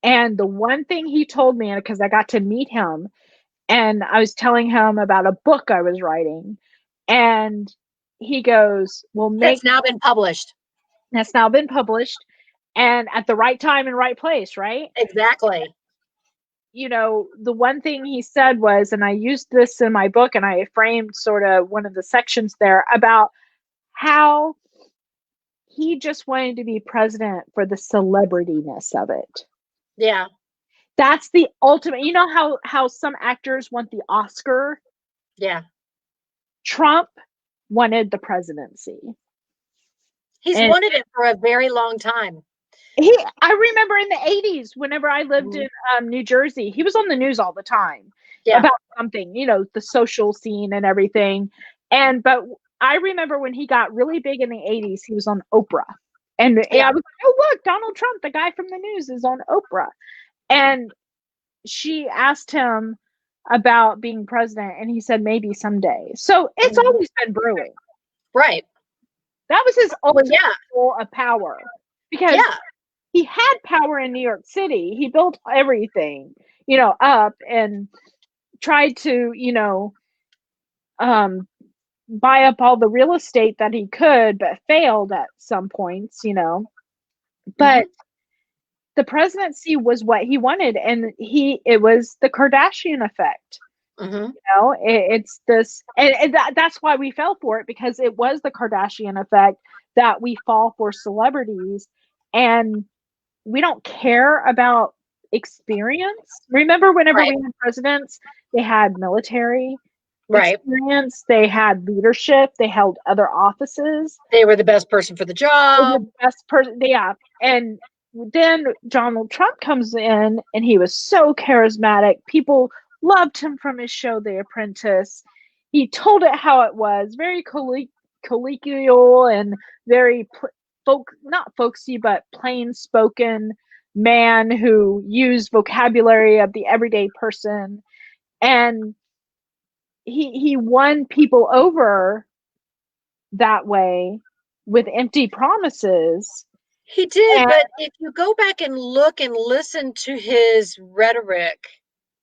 And the one thing he told me, because I got to meet him, and I was telling him about a book I was writing, and he goes, "Well, That's now been published. that's now been published, and at the right time and right place, right?" Exactly. The one thing he said was, and I used this in my book and I framed sort of one of the sections there about how he just wanted to be president for the celebrityness of it. Yeah. That's the ultimate. You know how some actors want the Oscar? Yeah. Trump wanted the presidency. He's And wanted it for a very long time. I remember in the 80s, whenever I lived in New Jersey, he was on the news all the time Yeah. about something, the social scene and everything. But I remember when he got really big in the 80s, he was on Oprah. And Yeah. I was like, "Oh, look, Donald Trump, the guy from the news, is on Oprah." And she asked him about being president, and he said, "Maybe someday." So it's always been brewing. Right. That was his Well, ultimate yeah. goal of power, because Yeah. he had power in New York City. He built everything, up, and tried to, buy up all the real estate that he could, but failed at some points. But the presidency was what he wanted, and it was the Kardashian effect. Mm-hmm. It's this, and that's why we fell for it, because it was the Kardashian effect that we fall for celebrities, and we don't care about experience. Remember, whenever Right. we had presidents, they had military Right. experience, they had leadership, they held other offices. They were the best person for the They were job. the best person. Yeah. And then Donald Trump comes in, and he was so charismatic. People loved him from his show, The Apprentice. He told it how it was, very colloquial and very not folksy, but plain spoken man who used vocabulary of the everyday person. And he won people over that way with empty promises. He did, And but if you go back and look and listen to his rhetoric,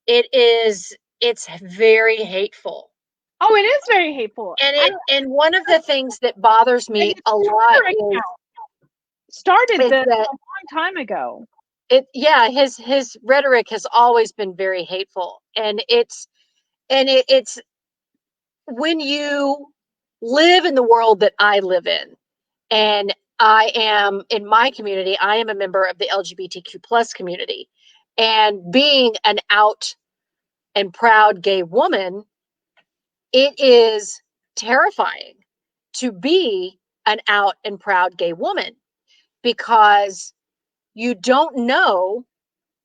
it's very hateful. oh, it is very hateful. And one of the things that bothers And me his a lot Twitter is account. started is this a that long time ago. his rhetoric has always been very hateful, and it's when you live in the world that I live in, and I am in my community, I am a member of the LGBTQ plus community, and being an out and proud gay woman, it is terrifying to be an out and proud gay woman because you don't know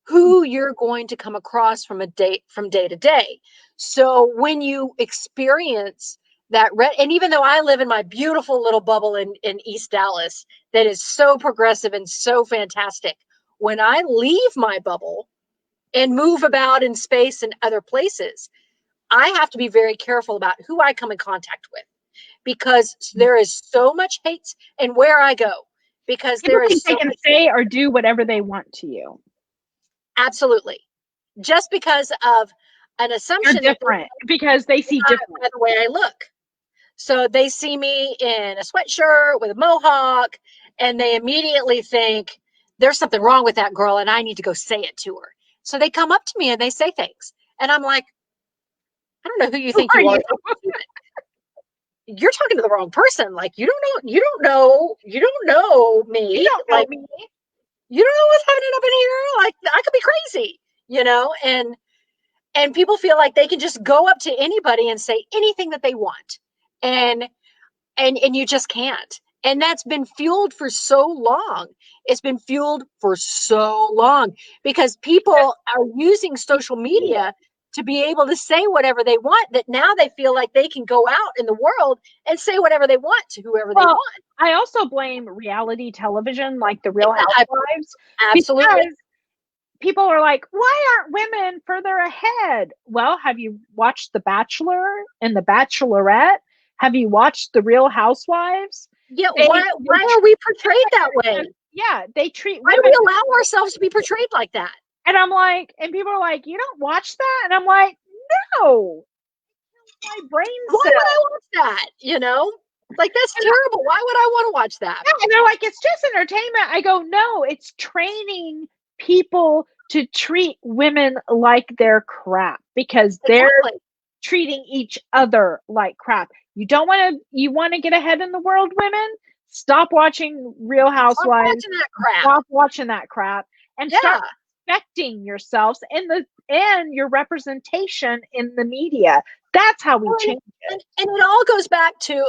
who you're going to come across from day to day. So when you experience that and even though I live in my beautiful little bubble in East Dallas that is so progressive and so fantastic, when I leave my bubble and move about in space and other places, I have to be very careful about who I come in contact with because there is so much hate and where I go because People there is think they so can much. say or do whatever they want to you. Absolutely. Just because of an You're assumption that different because they see different. by the way I look. So they see me in a sweatshirt with a mohawk and they immediately think there's something wrong with that girl and I need to go say it to her. So they come up to me and they say things. And I'm like, I don't know who you Who think are you are. you? You're talking to the wrong person. Like you don't know You me. don't know Like me. you don't know what's happening up in here. Like I could be crazy, and people feel like they can just go up to anybody and say anything that they want. And and you just can't. And that's been fueled for so long. It's been fueled for so long because people are using social media to be able to say whatever they want, that now they feel like they can go out in the world and say whatever they want to whoever they Well, want. I also blame reality television, like The Real Housewives, Absolutely. because people are like, why aren't women further ahead? Well, have you watched The Bachelor and The Bachelorette? Have you watched The Real Housewives? Yeah, They why are treat we portrayed that way? yeah, they treat Why do women. we allow ourselves to be portrayed like that? And I'm like, and people are like, you don't watch that? And I'm like, no, my brain Why cells. would I watch that? Like that's And, terrible. Why would I want to watch that? yeah, and they're like, it's just entertainment. I go, no, it's training people to treat women like they're crap because they're Exactly. treating each other like crap. You want to get ahead in the world, women? Stop watching Real Stop Housewives. watching that crap. Stop watching that crap and start Yeah. respecting yourselves and your representation in the media. That's how we change it. And it all goes back to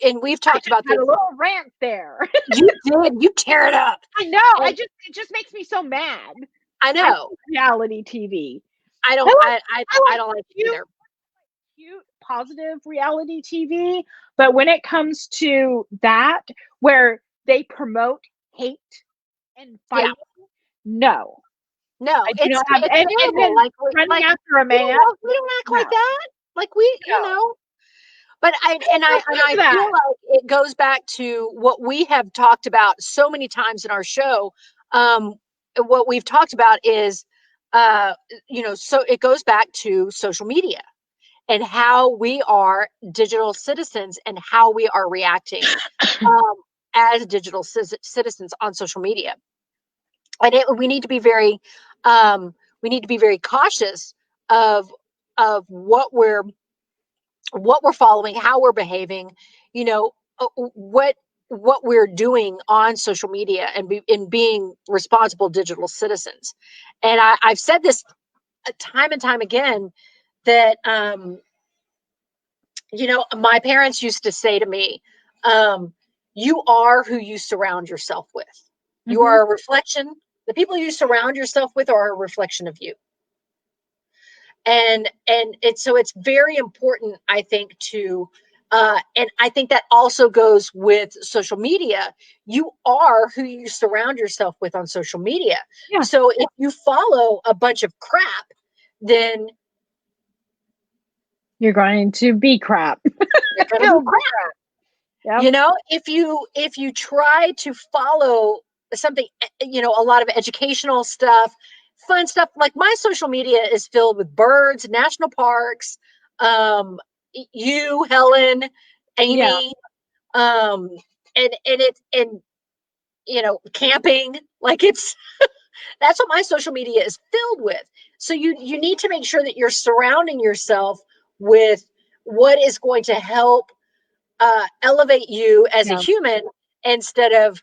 and we've I talked just about had this. a little rant there. You did. You tear it up. I know. And It just makes me so mad. I I know. hate reality TV. I I don't. like I like don't like it cute, either. cute, positive reality TV, but when it comes to that, where they promote hate and Yeah. fighting, no, No. I do not have. It's And terrible. then running after a man, We don't act no, like that. Like we. no. But I feel That. like it goes back to what we have talked about so many times in our show. Um, what we've talked about is, so it goes back to social media and how we are digital citizens and how we are reacting um, as digital citizens on social media. And we need to be um, very cautious of what we're following, how we're behaving, you know, what we're doing on social media and in being responsible digital citizens. And I've said this time and time again that my parents used to say to me, "You are who you surround yourself with. You Mm-hmm. are a reflection. The people you surround yourself with are a reflection of you." And it's very important, I think, to and I think that also goes with social media. You are who you surround yourself with on social media. Yeah, So if you follow a bunch of crap, then you're going to be crap. you're going to be crap. Yep. If you try to follow something, a lot of educational stuff, fun stuff, like my social media is filled with birds, national parks, um, you, Helen, Yeah. Amy, and camping. Like that's what my social media is filled with. So you need to make sure that you're surrounding yourself with what is going to help elevate you as a Yeah. human instead of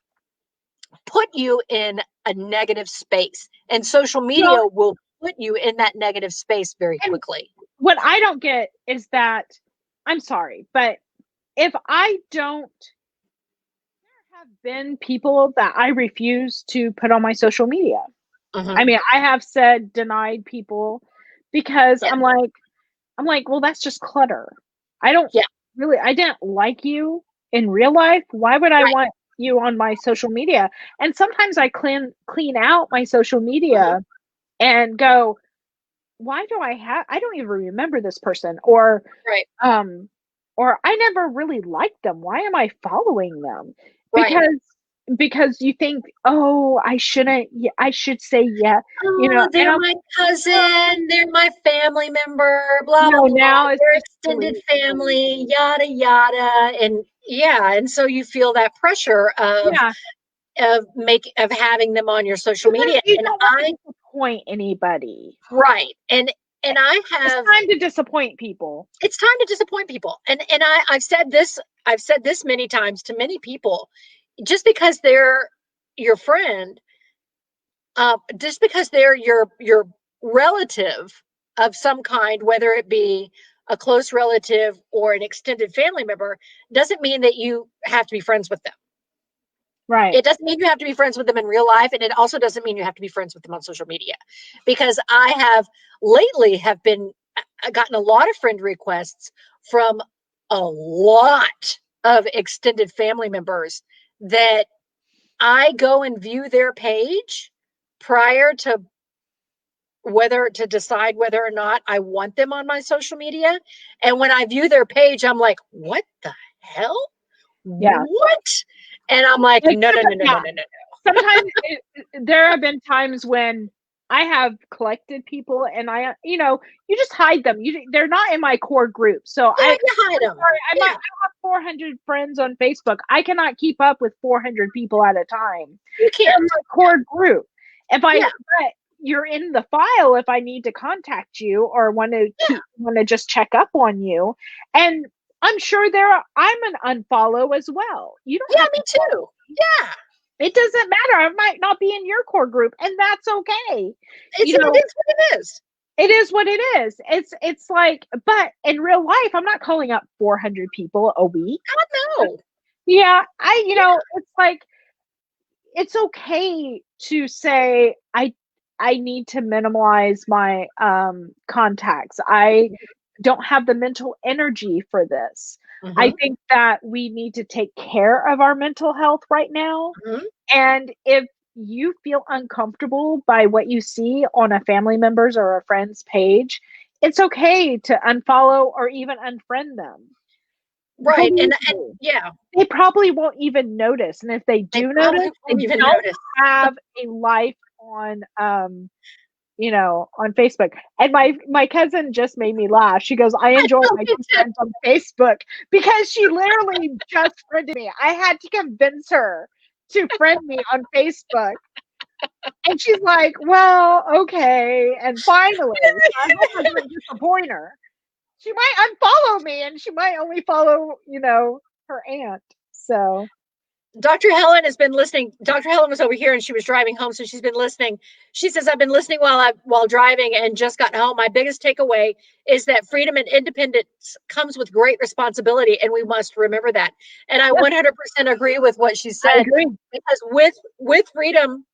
put you in a negative space. And social Well, media will put you in that negative space very and quickly. what I don't get is that, I'm sorry, but if I don't, there have been people that I refuse to put on my social media. I Mm-hmm. mean, I have said denied people because Yeah. I'm like, well, that's just clutter. I don't Yeah. I didn't like you in real life. Why would I Right. want you on my social media? And sometimes I clean out my social Mm-hmm. media and go, why do I don't even remember this person, or Right. um I never really liked them. Why am I following them? Right. Because you think, oh, I shouldn't, I should say yeah, Oh, and they're I'm my well, cousin. They're my family member. Blah blah no, blah. now it's They're too extended late. family. Yada yada. And yeah, and so you feel that pressure of Yeah, having them on your social because media. you And don't want to disappoint anybody. right. And I It's have time to disappoint people. it's time to disappoint people. And I've said this many times to many people. Just because they're your friend, just because they're your relative of some kind, whether it be a close relative or an extended family member, doesn't mean that you have to be friends with them. Right. It doesn't mean you have to be friends with them in real life, and it also doesn't mean you have to be friends with them on social media. Because I have lately have been gotten a lot of friend requests from a lot of extended family members that I go and view their page prior to decide whether or not I want them on my social media. And when I view their page, I'm like, what the hell? Yeah. What? And I'm like, Like, no, no, no, no, no, yeah. no, no. Sometimes there have been times when I have collected people, and you just hide them. They're not in my core group. So Yeah, you hide I'm them. sorry, I Yeah, have 400 friends on Facebook. I cannot keep up with 400 people at a time. you They're can't. my core group. Yeah, But you're in the file if I need to contact you or yeah, want to just check up on you. And I'm sure I'm an unfollow as well. You don't yeah, have me to follow too. me. Yeah, It doesn't matter. I might not be in your core group, and that's okay. You it know, is what it is. it is what it is. It's like, but in real life, I'm not calling up 400 people a week. God no. Yeah, Yeah, it's like, it's okay to say I need to minimize my contacts. I don't have the mental energy for this. I mm-hmm, think that we need to take care of our mental health right now. mm-hmm. And if you feel uncomfortable by what you see on a family member's or a friend's page, it's okay to unfollow or even unfriend them. Right. Believe And me, yeah, they probably won't even notice. And if they they do probably notice, they won't even don't notice. have a life on on Facebook. And my cousin just made me laugh. She goes, I enjoy Oh, my me two too. friends on Facebook, because she literally just friended me. I had to convince her to friend me on Facebook. And she's like, well, okay. And finally, so I hope I didn't disappoint her. She might unfollow me, and she might only follow, her aunt. So, Dr. Helen has been listening. Dr. Helen was over here and she was driving home, so she's been listening. She says, I've been listening while driving and just got home. My biggest takeaway is that freedom and independence comes with great responsibility, and we must remember that. And I yeah, 100% agree with what she I said, agree. because with freedom,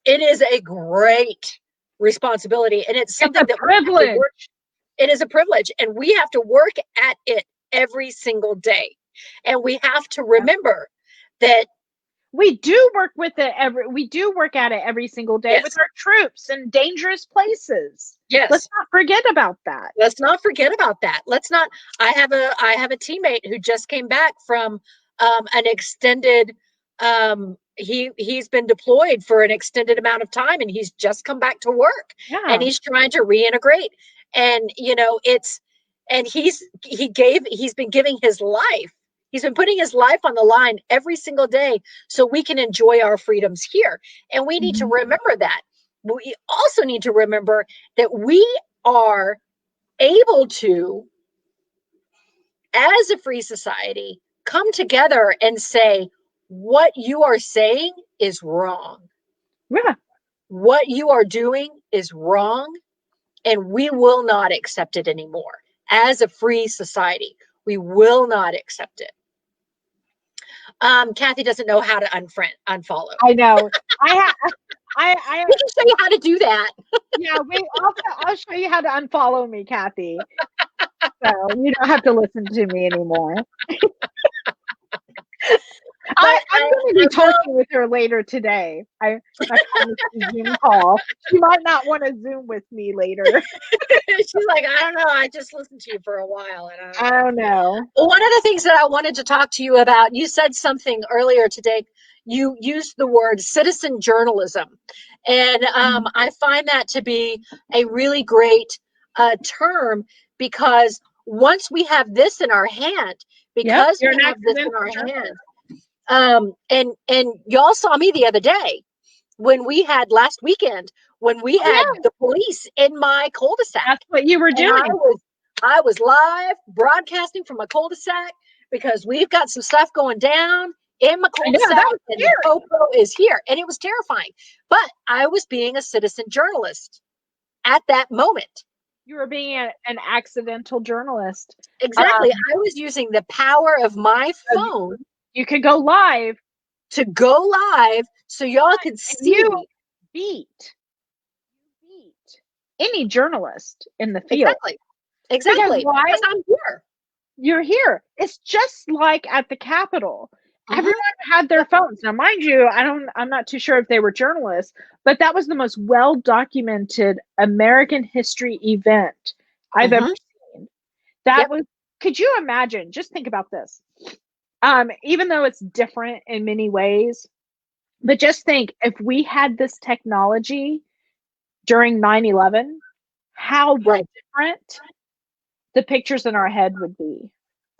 it is a great responsibility, and it's It's something a that we have to work. privilege. It is a privilege, and we have to work at it every single day. And we have to Yeah. remember that. We do work at it every single day with Yes. our troops in dangerous places. Let's Yes. not forget about that. Let's not forget about that. Let's not. I have a teammate who just came back from an extended. He's been deployed for an extended amount of time, and he's just come back to work, and Yeah. he's trying to reintegrate. And it's and he's been giving his life He's been putting his life on the line every single day so we can enjoy our freedoms here. And we need to remember that. We also need to remember that we are able to, as a free society, come together and say, what you are saying is wrong. Yeah. What you are doing is wrong, and we will not accept it anymore. As a free society, we will not accept it. Kathy doesn't know how to unfollow. I know. I We can show you how to do that. Yeah, I'll show you how to unfollow me, Kathy. So you don't have to listen to me anymore. I'm going to be talking with her later today. I promised a Zoom call. She might not want to Zoom with me later. She's like, I don't know. I just listened to you for a while. And I don't know. One of the things that I wanted to talk to you about, you said something earlier today. You used the word citizen journalism. And I find that to be a really great term, because once we have this in our hand, because we have this in our hand, and y'all saw me the other day when we had last weekend, when we had the police in my cul-de-sac. That's what you were doing. I was live broadcasting from a cul-de-sac because we've got some stuff going down in my cul-de-sac, and the popo is here, and it was terrifying. But I was being a citizen journalist at that moment. You were being an accidental journalist. Exactly. I was using the power of my phone. You could go live. To go live so y'all could see. You beat any journalist in the field. Exactly. Because I'm here. You're here. It's just like at the Capitol. Everyone had their phones. Now, mind you, I'm not too sure if they were journalists, but that was the most well-documented American history event I've ever seen. That was, could you imagine? Just think about this. Even though it's different in many ways, but just think, if we had this technology during 9/11, how different the pictures in our head would be.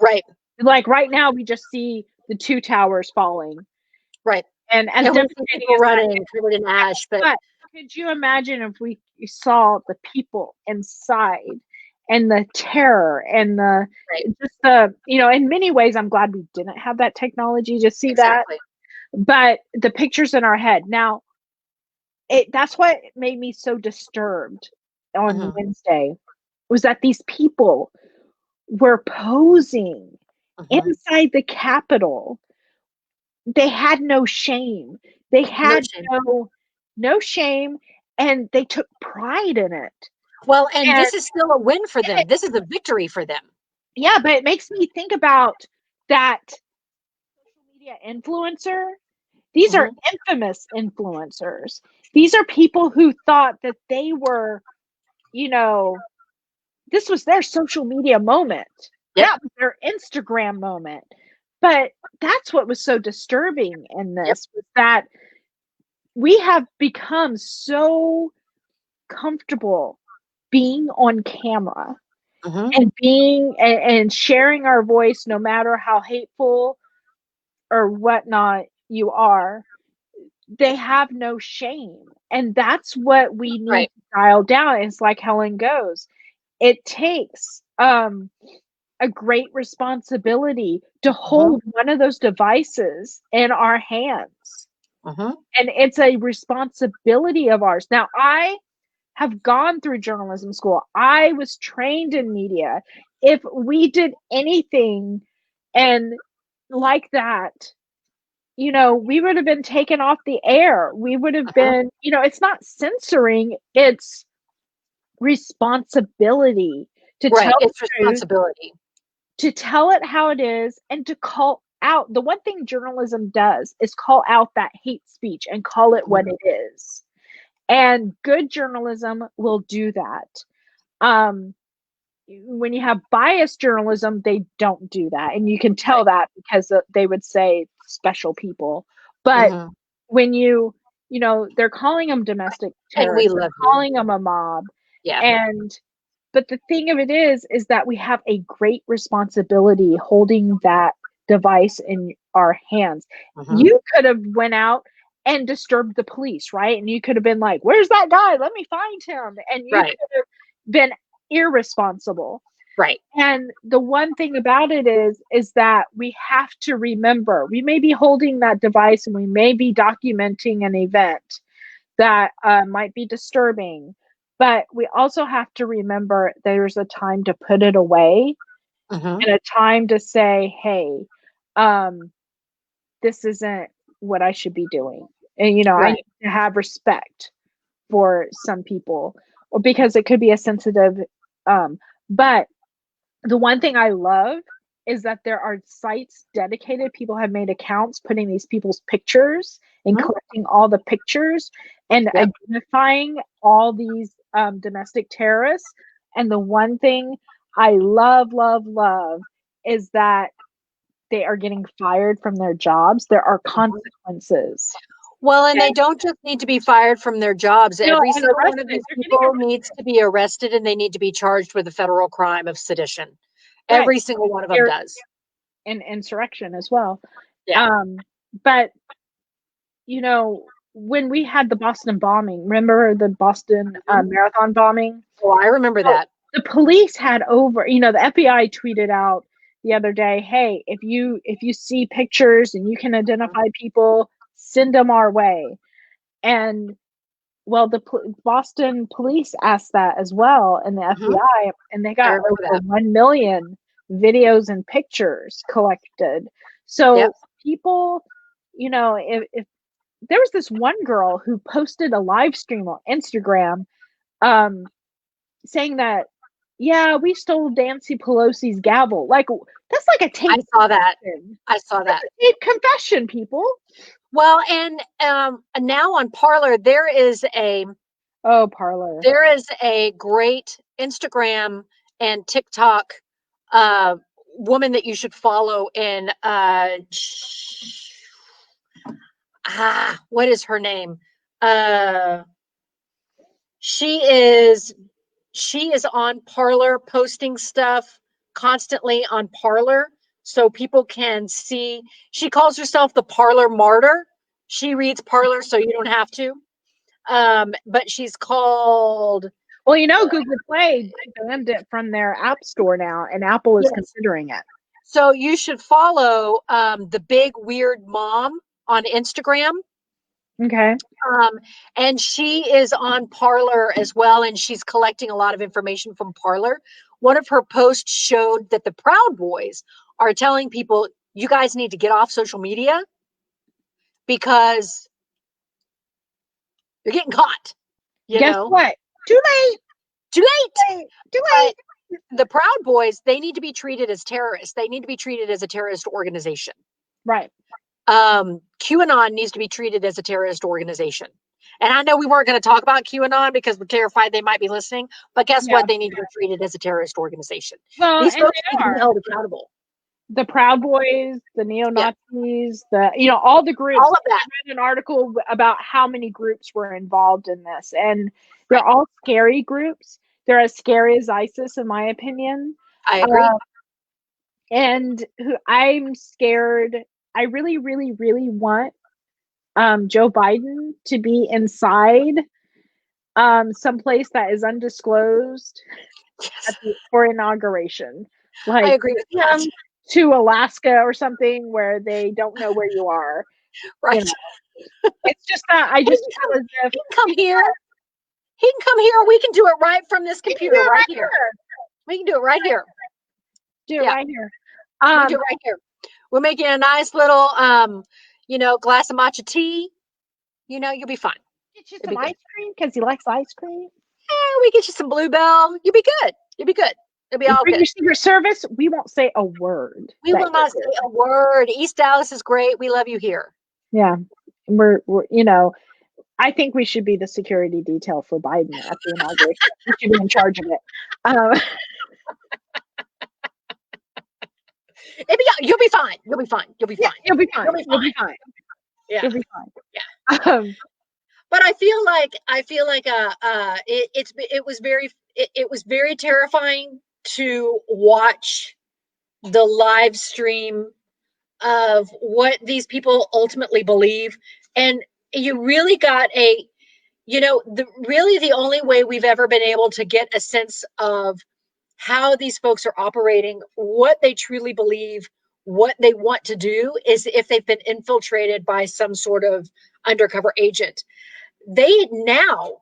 Right. Like right now, we just see the two towers falling. Right. And as devastating as running covered in ash, but could you imagine if we saw the people inside and the terror and just the, in many ways, I'm glad we didn't have that technology to see that. But the pictures in our head. Now, that's what made me so disturbed on Wednesday, was that these people were posing inside the Capitol. They had no shame. They had no shame, and they took pride in it. Well, and this is still a win for them. This is a victory for them. Yeah, but it makes me think about that social media influencer. These are infamous influencers. These are people who thought that they were, this was their social media moment. That was their Instagram moment. But that's what was so disturbing in this, was that we have become so comfortable being on camera and being and sharing our voice, no matter how hateful or whatnot you are. They have no shame, and that's what we need to dial down. It's like Helen goes, it takes a great responsibility to hold one of those devices in our hands, and it's a responsibility of ours. Now, I have gone through journalism school. I was trained in media. If we did anything and like that, we would have been taken off the air. We would have been, it's not censoring, it's responsibility to tell it's responsibility. To tell it how it is, and to call out. The one thing journalism does is call out that hate speech and call it what it is. And good journalism will do that. When you have biased journalism, they don't do that. And you can tell that because they would say special people. But when they're calling them domestic terrorists, they're calling them a mob. But the thing of it is that we have a great responsibility holding device in our hands. You could have went out and disturbed the police, right? And you could have been like, where's that guy? Let me find him. And you could have been irresponsible. Right. And the one thing about it is that we have to remember, we may be holding that device and we may be documenting an event that might be disturbing, but we also have to remember there's a time to put it away and a time to say, hey, this isn't what I should be doing. And, you know, I need to have respect for some people, or because it could be a sensitive, but the one thing I love is that there are sites dedicated. People have made accounts putting these people's pictures and collecting all the pictures and identifying all these domestic terrorists. And the one thing I love, love, love is that they are getting fired from their jobs. There are consequences. Well, and they don't just need to be fired from their jobs. Every single one of these people needs to be arrested, and they need to be charged with the federal crime of sedition. Right. Every single one of them does. And insurrection as well. Yeah. But, you know, when we had the Boston bombing, remember the Boston marathon bombing? Oh, I remember that. The police had over, you know, the FBI tweeted out the other day, hey, if you see pictures and you can identify people, send them our way. And well, the Boston police asked that as well, and the FBI, and they got over 1 million videos and pictures collected. So people, you know, if there was this one girl who posted a live stream on Instagram, saying that, yeah, we stole Nancy Pelosi's gavel. Like, that's like a tape. I saw that. That's a tape confession, people. Well, and now on Parler, there is a great Instagram and TikTok woman that you should follow. And what is her name? She is on Parler, posting stuff constantly on Parler, so people can see. She calls herself the Parler martyr. She reads Parler, so you don't have to. But she's called. Well, you know, Google Play banned it from their app store now, and Apple is considering it. So you should follow the Big Weird Mom on Instagram. Okay. And she is on Parler as well, and she's collecting a lot of information from Parler. One of her posts showed that the Proud Boys are telling people, you guys need to get off social media because you're getting caught. Guess what? Too late. Too late. Too late. The Proud Boys, they need to be treated as terrorists. They need to be treated as a terrorist organization. Right. QAnon needs to be treated as a terrorist organization. And I know we weren't going to talk about QAnon because we're terrified they might be listening, but guess what? They need to be treated as a terrorist organization. Well, these folks need to be held accountable. The Proud Boys, the neo-Nazis, all the groups. All of that. I read an article about how many groups were involved in this, and they're all scary groups. They're as scary as ISIS, in my opinion. I agree. And I'm scared. I really, really, really want Joe Biden to be inside someplace that is undisclosed for inauguration. Like, I agree with that. To Alaska or something where they don't know where you are. Right. You know? It's just not. I just feel as if he can come here. He can come here. We can do it right from this computer right here. We can do it right here. Do it right here. We can do it right here. We're making a nice little, glass of matcha tea. You'll be fine. Get you some ice cream because he likes ice cream. Yeah, we get you some Bluebell. You'll be good. You'll be good. It'll be all good. Your Secret Service, we won't say a word. We will not say a word. East Dallas is great. We love you here. Yeah, we're I think we should be the security detail for Biden at the inauguration. We should be in charge of it. You'll be fine. You'll be fine. You'll be fine. You'll be fine. You'll be fine. Yeah. You'll be fine. Yeah. But I feel like it was very terrifying to watch the live stream of what these people ultimately believe. And you really got really the only way we've ever been able to get a sense of how these folks are operating, what they truly believe, what they want to do is if they've been infiltrated by some sort of undercover agent. They now,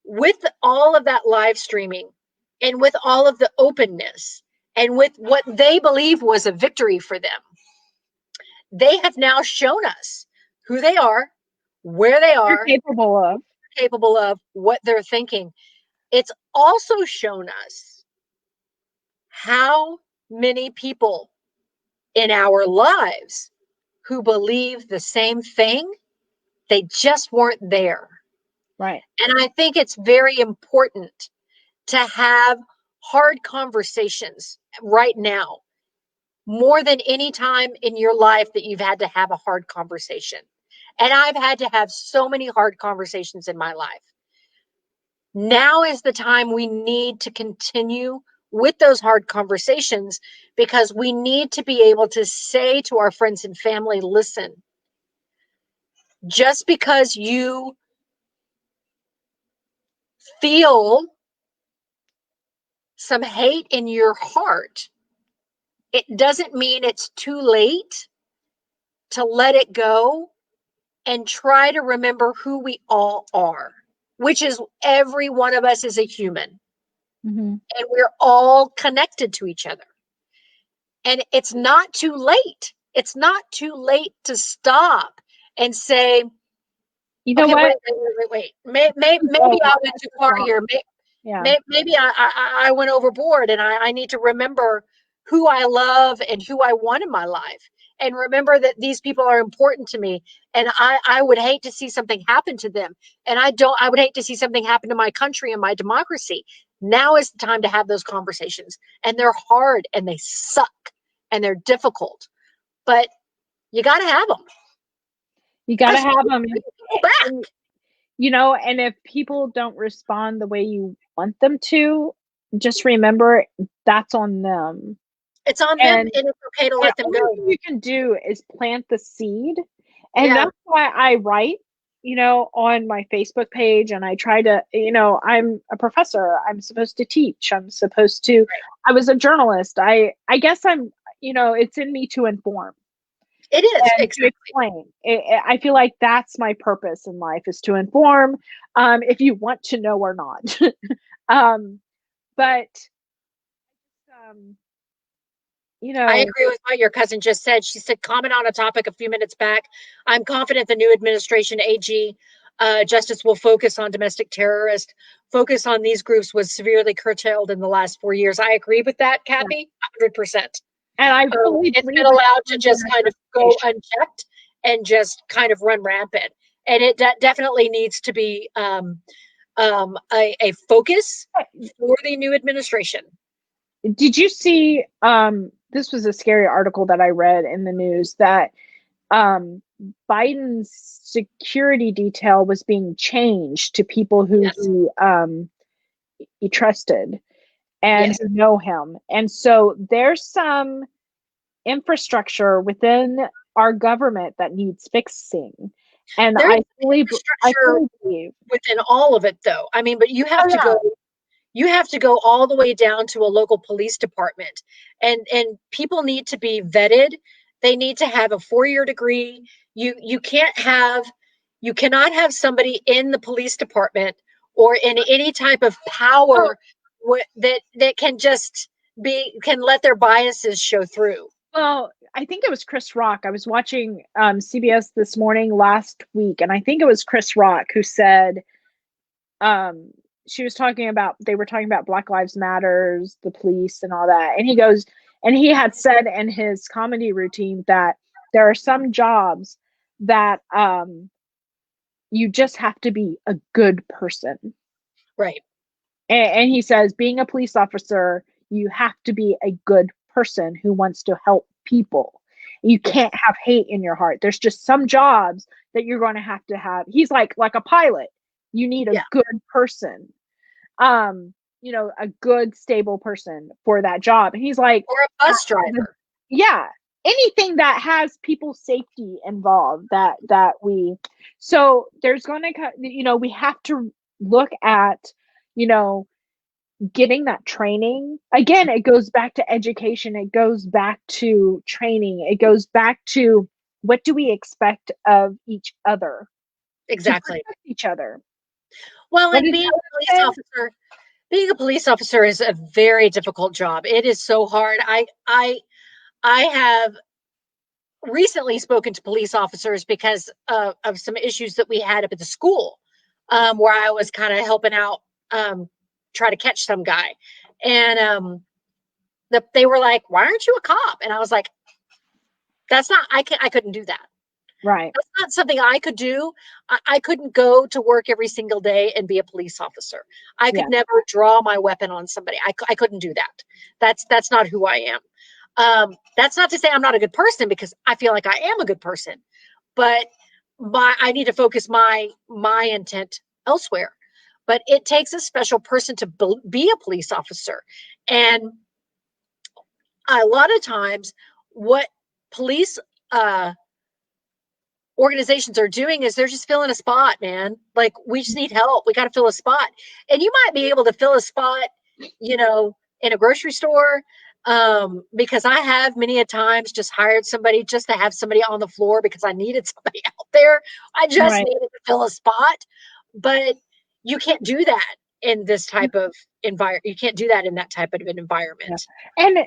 with all of that live streaming and with all of the openness and with what they believe was a victory for them, they have now shown us who they are, where they You're are, capable of, what they're thinking. It's also shown us how many people in our lives who believe the same thing, they just weren't there. Right. And I think it's very important to have hard conversations right now, more than any time in your life that you've had to have a hard conversation. And I've had to have so many hard conversations in my life. Now is the time we need to continue with those hard conversations, because we need to be able to say to our friends and family, listen, just because you feel some hate in your heart, it doesn't mean it's too late to let it go and try to remember who we all are, which is every one of us is a human. Mm-hmm. And we're all connected to each other. And it's not too late. It's not too late to stop and say, You know okay, what? wait. Maybe I went too far here. Yeah. Maybe I went overboard, and I need to remember who I love and who I want in my life. And remember that these people are important to me. And I would hate to see something happen to them. And I would hate to see something happen to my country and my democracy. Now is the time to have those conversations. And they're hard and they suck and they're difficult. But you got to have them. You got to have them. Go back. And if people don't respond the way you want them to, just remember that's on them. It's on them, And, and it's okay to and let them only go. thing you can do is plant the seed. And Yeah. that's why I write, on my Facebook page, and I try to, I'm a professor. I'm supposed to teach. I was a journalist. I guess it's in me to inform It is, and to exactly. explain. I feel like that's my purpose in life, is to inform, if you want to know or not. um, but um, I agree with what your cousin just said. She said, comment on a topic a few minutes back. I'm confident the new administration, AG justice, will focus on domestic terrorists. Focus on these groups was severely curtailed in the last 4 years. I agree with that, Kathy, 100%. and I fully It's believe been allowed to just kind of go unchecked and just kind of run rampant. And it definitely needs to be a focus for the new administration. Did you see, this was a scary article that I read in the news, that Biden's security detail was being changed to people who Yes. he trusted and Yes. who know him. And so there's some infrastructure within our government that needs fixing. And There's I infrastructure fully believe within all of it, though. I mean, but you have to go all the way down to a local police department, and people need to be vetted. They need to have a 4-year degree. You cannot have somebody in the police department or in any type of power that can let their biases show through. Well, I think it was Chris Rock. I was watching CBS This Morning last week, and I think it was Chris Rock who said, um, they were talking about Black Lives Matters, the police, and all that. And he had said in his comedy routine that there are some jobs that you just have to be a good person. Right. And he says, being a police officer, you have to be a good person who wants to help people. You can't have hate in your heart. There's just some jobs that you're going to have. He's like a pilot. You need a good person, a good, stable person for that job. And he's like, Or a bus driver. yeah. anything that has people's safety involved, that we, so there's going to, we have to look at, you know, getting that training. Again, it goes back to education, it goes back to training, it goes back to what do we expect of each other to Exactly. protect each other. Well, What and did Alex say? being a police officer is a very difficult job. It is so hard. I have recently spoken to police officers because of some issues that we had up at the school, where I was kind of helping out, try to catch some guy. And they were like, "Why aren't you a cop?" And I was like, "That's not, I couldn't do that. Right. That's not something I could do. I couldn't go to work every single day and be a police officer. I Yeah. could never draw my weapon on somebody. I couldn't do that. That's not who I am. That's not to say I'm not a good person, because I feel like I am a good person, but I need to focus my intent elsewhere. But it takes a special person to be a police officer, and a lot of times, what police organizations are doing is they're just filling a spot, man. Like, we just need help. We got to fill a spot. And you might be able to fill a spot, in a grocery store. Because I have many a times just hired somebody just to have somebody on the floor because I needed somebody out there. I just Right. needed to fill a spot. But you can't do that in this type of environment. You can't do that in that type of an Yeah. environment. And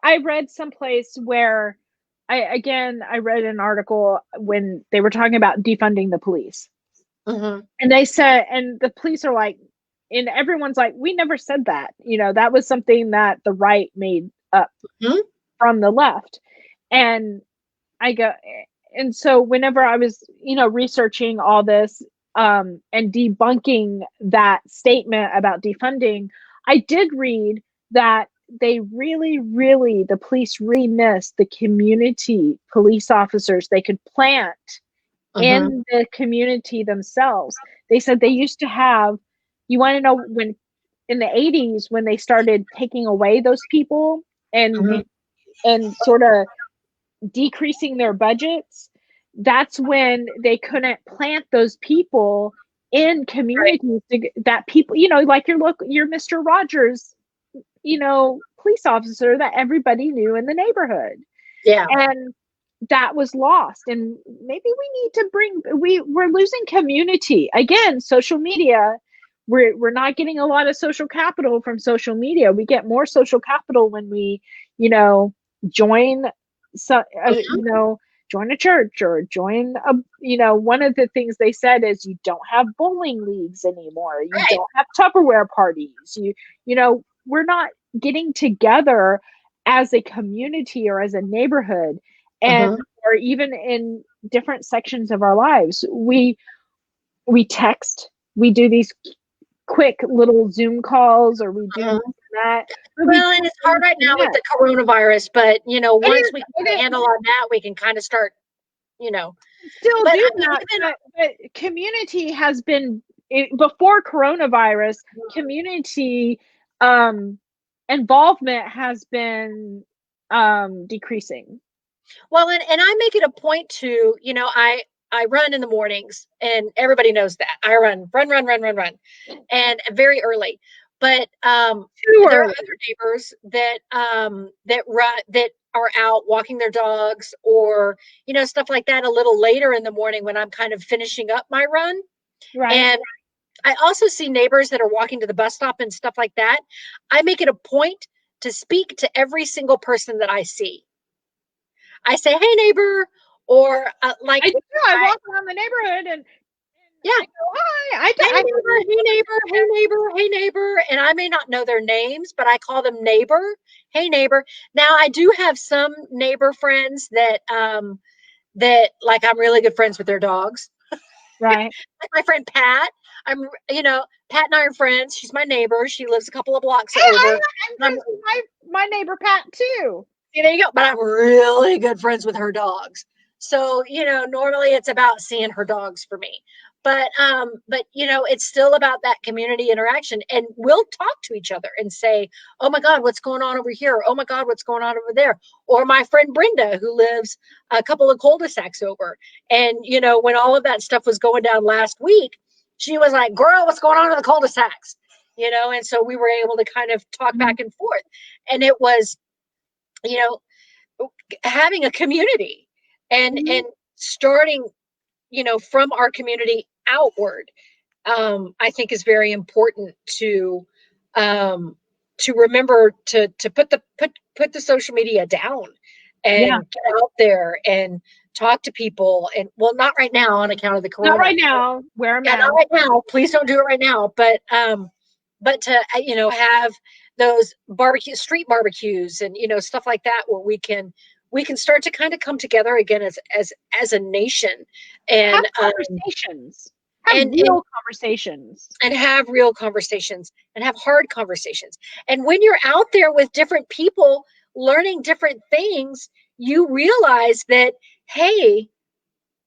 I read someplace where I read an article when they were talking about defunding the police. Mm-hmm. And they said, and the police are like, and everyone's like, we never said that. That was something that the right made up Mm-hmm. from the left. And I go, and so whenever I was, researching all this, and debunking that statement about defunding, I did read that they really, really, the police really missed the community police officers they could plant Mm-hmm. in the community themselves. They said they used to have, you want to know when, in the 80s, when they started taking away those people and Mm-hmm. and sort of decreasing their budgets, that's when they couldn't plant those people in Right. communities that people, like your Mr. Rogers, police officer that everybody knew in the neighborhood. Yeah. And that was lost. And maybe we need to we're losing community. Again, social media, we're not getting a lot of social capital from social media. We get more social capital when we, join, so join a church or join a, one of the things they said is you don't have bowling leagues anymore. You Right. don't have Tupperware parties. We're not getting together as a community or as a neighborhood, and Mm-hmm. or even in different sections of our lives. We text, we do these quick little Zoom calls, or we do Mm-hmm. that, but we Well, and don't it's hard really right now with connect. the coronavirus, but It once is, we can it get a is, handle on that, we can kind of start, you know. still But do I mean, that, even but community has been, before coronavirus, community um involvement has been decreasing. well, and I make it a point to, I run in the mornings, and everybody knows that I run, and very early. But Too there are early. other neighbors that are out walking their dogs, or stuff like that, a little later in the morning when I'm kind of finishing up my run. Right. And I also see neighbors that are walking to the bus stop and stuff like that. I make it a point to speak to every single person that I see. I say, "Hey, neighbor," or I do. I I, walk around the neighborhood, and yeah, I go, hi. "Hey, I neighbor, hey, neighbor, hey, neighbor, hey, neighbor." And I may not know their names, but I call them neighbor. Hey, neighbor. Now, I do have some neighbor friends that, like, I'm really good friends with their dogs. right. Like my friend Pat. Pat and I are friends. She's my neighbor. She lives a couple of blocks Hey, over. I'm I'm friends with my neighbor Pat too. Yeah, there you go. But I'm really good friends with her dogs. So, normally it's about seeing her dogs for me. but it's still about that community interaction, and we'll talk to each other and say, oh my God, what's going on over here? Oh my God, what's going on over there? Or my friend Brenda, who lives a couple of cul-de-sacs over, and when all of that stuff was going down last week, she was like, girl, what's going on in the cul-de-sacs? And so we were able to kind of talk back and forth, and it was you know having a community and starting from our community outward. I think is very important to remember to put the social media down Yeah. and get out there and talk to people. And well, not right now on account of the Not corona. right now. Wear a Yeah, mask. not right now. Please don't do it right now. But to have those street barbecues, and stuff like that, where we can start to kind of come together again as a nation, Have and conversations. Have and real conversations. and have real conversations and have hard conversations. And when you're out there with different people learning different things, you realize that, hey,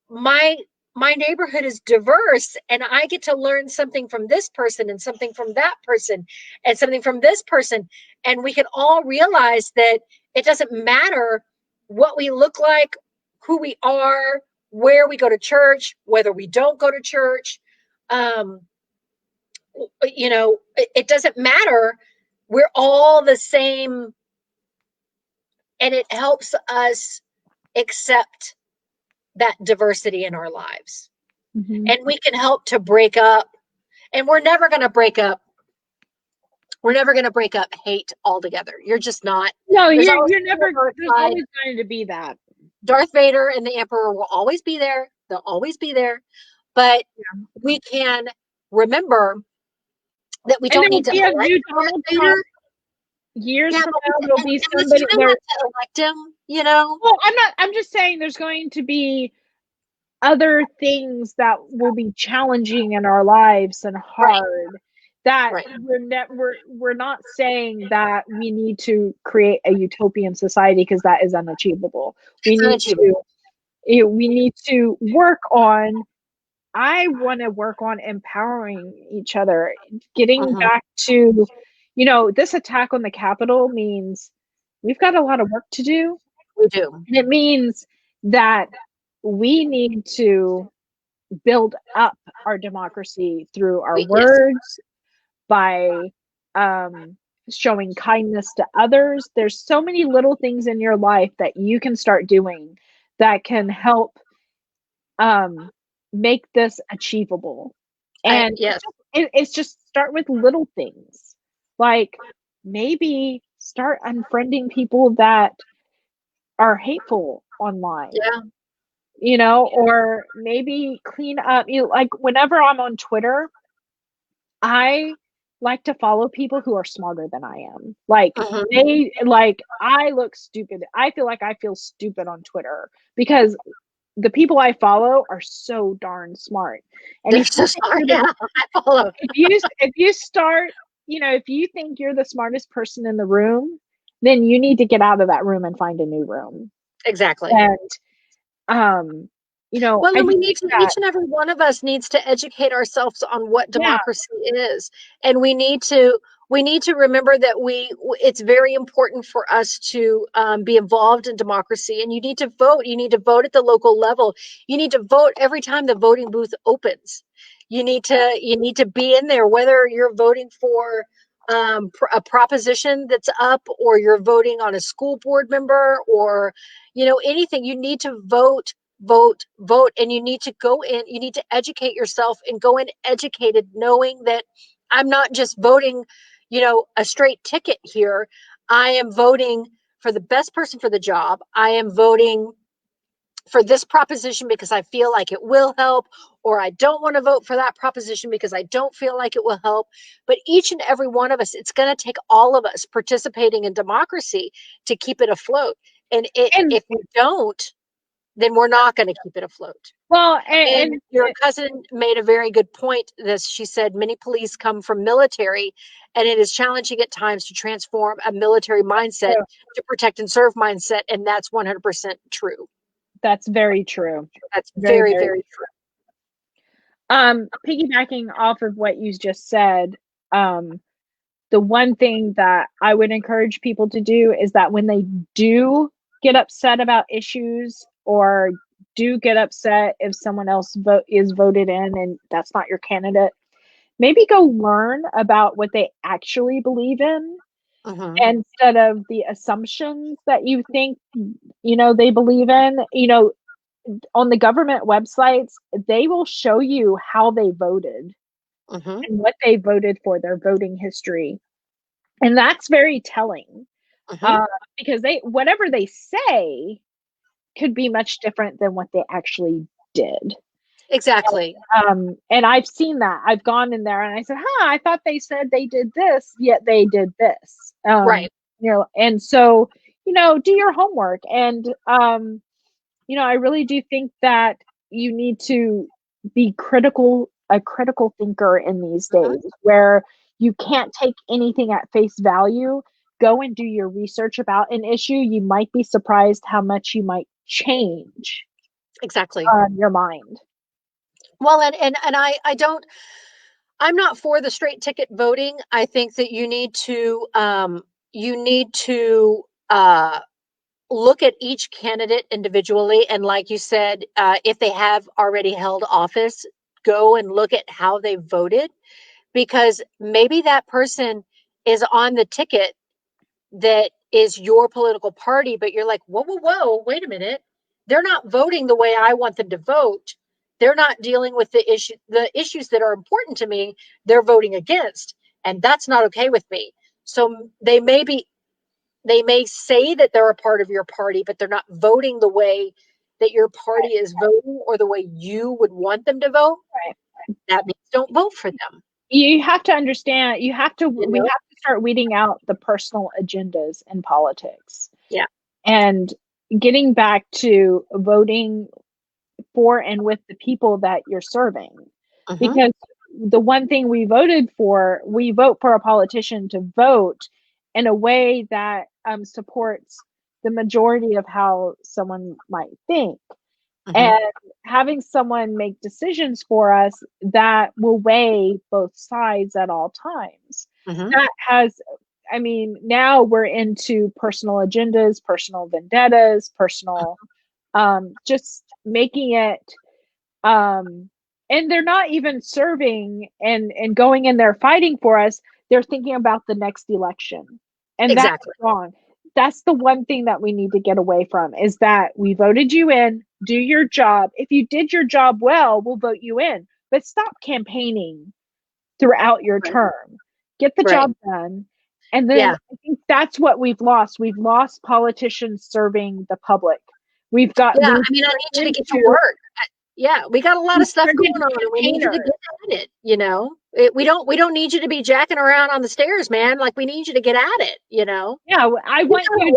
my my neighborhood is diverse, and I get to learn something from this person and something from that person and something from this person. And we can all realize that it doesn't matter what we look like, who we are, where we go to church, whether we don't go to church. Um, it doesn't matter. We're all the same, and it helps us accept that diversity in our lives. Mm-hmm. And we can help to break up, and we're never going to break up hate altogether. You're just not. No, There's always you're never. There's side. always going to be that. Darth Vader and the Emperor will always be there. They'll always be there. But we can remember that we And don't there will need to be a elect new Darth Donald Vader. Trump. Years Yeah, from but now, there'll be and somebody you don't there. have to elect him. Well, I'm not. I'm just saying there's going to be other things that will be challenging in our lives and Right. hard. That Right. we're not saying that we need to create a utopian society, because that is unachievable. We It's need unachievable. to work on. I want to work on empowering each other, getting Mhm. back to, this attack on the Capitol means we've got a lot of work to do. We do. And it means that we need to build up our democracy through our Yes. words, by showing kindness to others. There's so many little things in your life that you can start doing that can help make this achievable. And Yes. it's just start with little things, like maybe start unfriending people that are hateful online, Yeah. or maybe clean up. Like whenever I'm on Twitter, I like to follow people who are smarter than I am. Like Mhm. I look stupid. I feel like I feel stupid on Twitter because the people I follow are so darn smart. And They're if you so think smart. you're Yeah, I follow. if you start, if you think you're the smartest person in the room, then you need to get out of that room and find a new room. Exactly. And um, Well, I and we just need think to, that, each and every one of us needs to educate ourselves on what yeah, democracy is. And we need to remember that it's very important for us to be involved in democracy. And you need to vote. You need to vote at the local level. You need to vote every time the voting booth opens. You need to be in there, whether you're voting for a proposition that's up, or you're voting on a school board member, or anything. You need to vote, vote, vote. And you need to go in, you need to educate yourself and go in educated, knowing that I'm not just voting a straight ticket here. I am voting for the best person for the job. I am voting for this proposition because I feel like it will help, or I don't want to vote for that proposition because I don't feel like it will help. But each and every one of us, it's going to take all of us participating in democracy to keep it afloat. And and if we don't, then we're not going to keep it afloat. well, And your cousin made a very good point. She said many police come from military, and it is challenging at times to transform a military mindset to protect and serve mindset. And that's 100% true. that's very true. That's Very, very, very very true. Piggybacking off of what you just said, the one thing that I would encourage people to do is that when they do get upset about issues or do get upset if someone else is voted in and that's not your candidate, maybe go learn about what they actually believe in instead of the assumptions that you think they believe in. On the government websites, they will show you how they voted and what they voted for, their voting history. And that's very telling because whatever they say could be much different than what they actually did. Exactly. And I've seen that. I've gone in there and I said, I thought they said they did this, yet they did this. Right. And so, do your homework. And, I really do think that you need to be a critical thinker in these days where you can't take anything at face value. Go and do your research about an issue. You might be surprised how much you might change Exactly. your mind. Well, and I don't, I'm not for the straight ticket voting. I think that you need to look at each candidate individually, and like you said, if they have already held office, go and look at how they voted, because maybe that person is on the ticket that is your political party, but you're like, whoa, whoa, whoa, wait a minute. They're not voting the way I want them to vote. They're not dealing with the issues that are important to me. They're voting against, and that's not okay with me. So they may say that they're a part of your party, but they're not voting the way that your party is voting or the way you would want them to vote. That means don't vote for them. You have to understand, we have to start weeding out the personal agendas in politics. Yeah. And getting back to voting for and with the people that you're serving. Because the one thing we vote for a politician to vote in a way that supports the majority of how someone might think. And having someone make decisions for us that will weigh both sides at all times. That has, now we're into personal agendas, personal vendettas, personal, just making it, and they're not even serving and going in there fighting for us. They're thinking about the next election. And exactly. That's wrong. That's the one thing that we need to get away from, is that we voted you in, do your job. If you did your job well, we'll vote you in, but stop campaigning throughout your term. Get the job done. And then I think that's what we've lost. We've lost politicians serving the public. I need you to get to work. We got a lot of stuff going on, and we need you to get at it. We don't need you to be jacking around on the stairs, man. Like, we need you to get at it. Yeah, I want we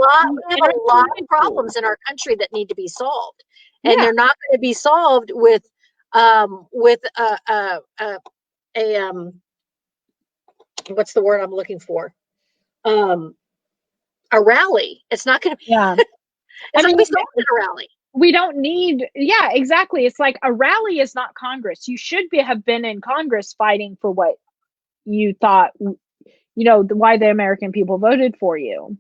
have a lot of problems in our country that need to be solved, and they're not going to be solved with what's the word I'm looking for? A rally. It's not going to be. Yeah, it's not going to be solved at a rally. We don't need, exactly. It's like a rally is not Congress. You should have been in Congress fighting for what you thought, why the American people voted for you.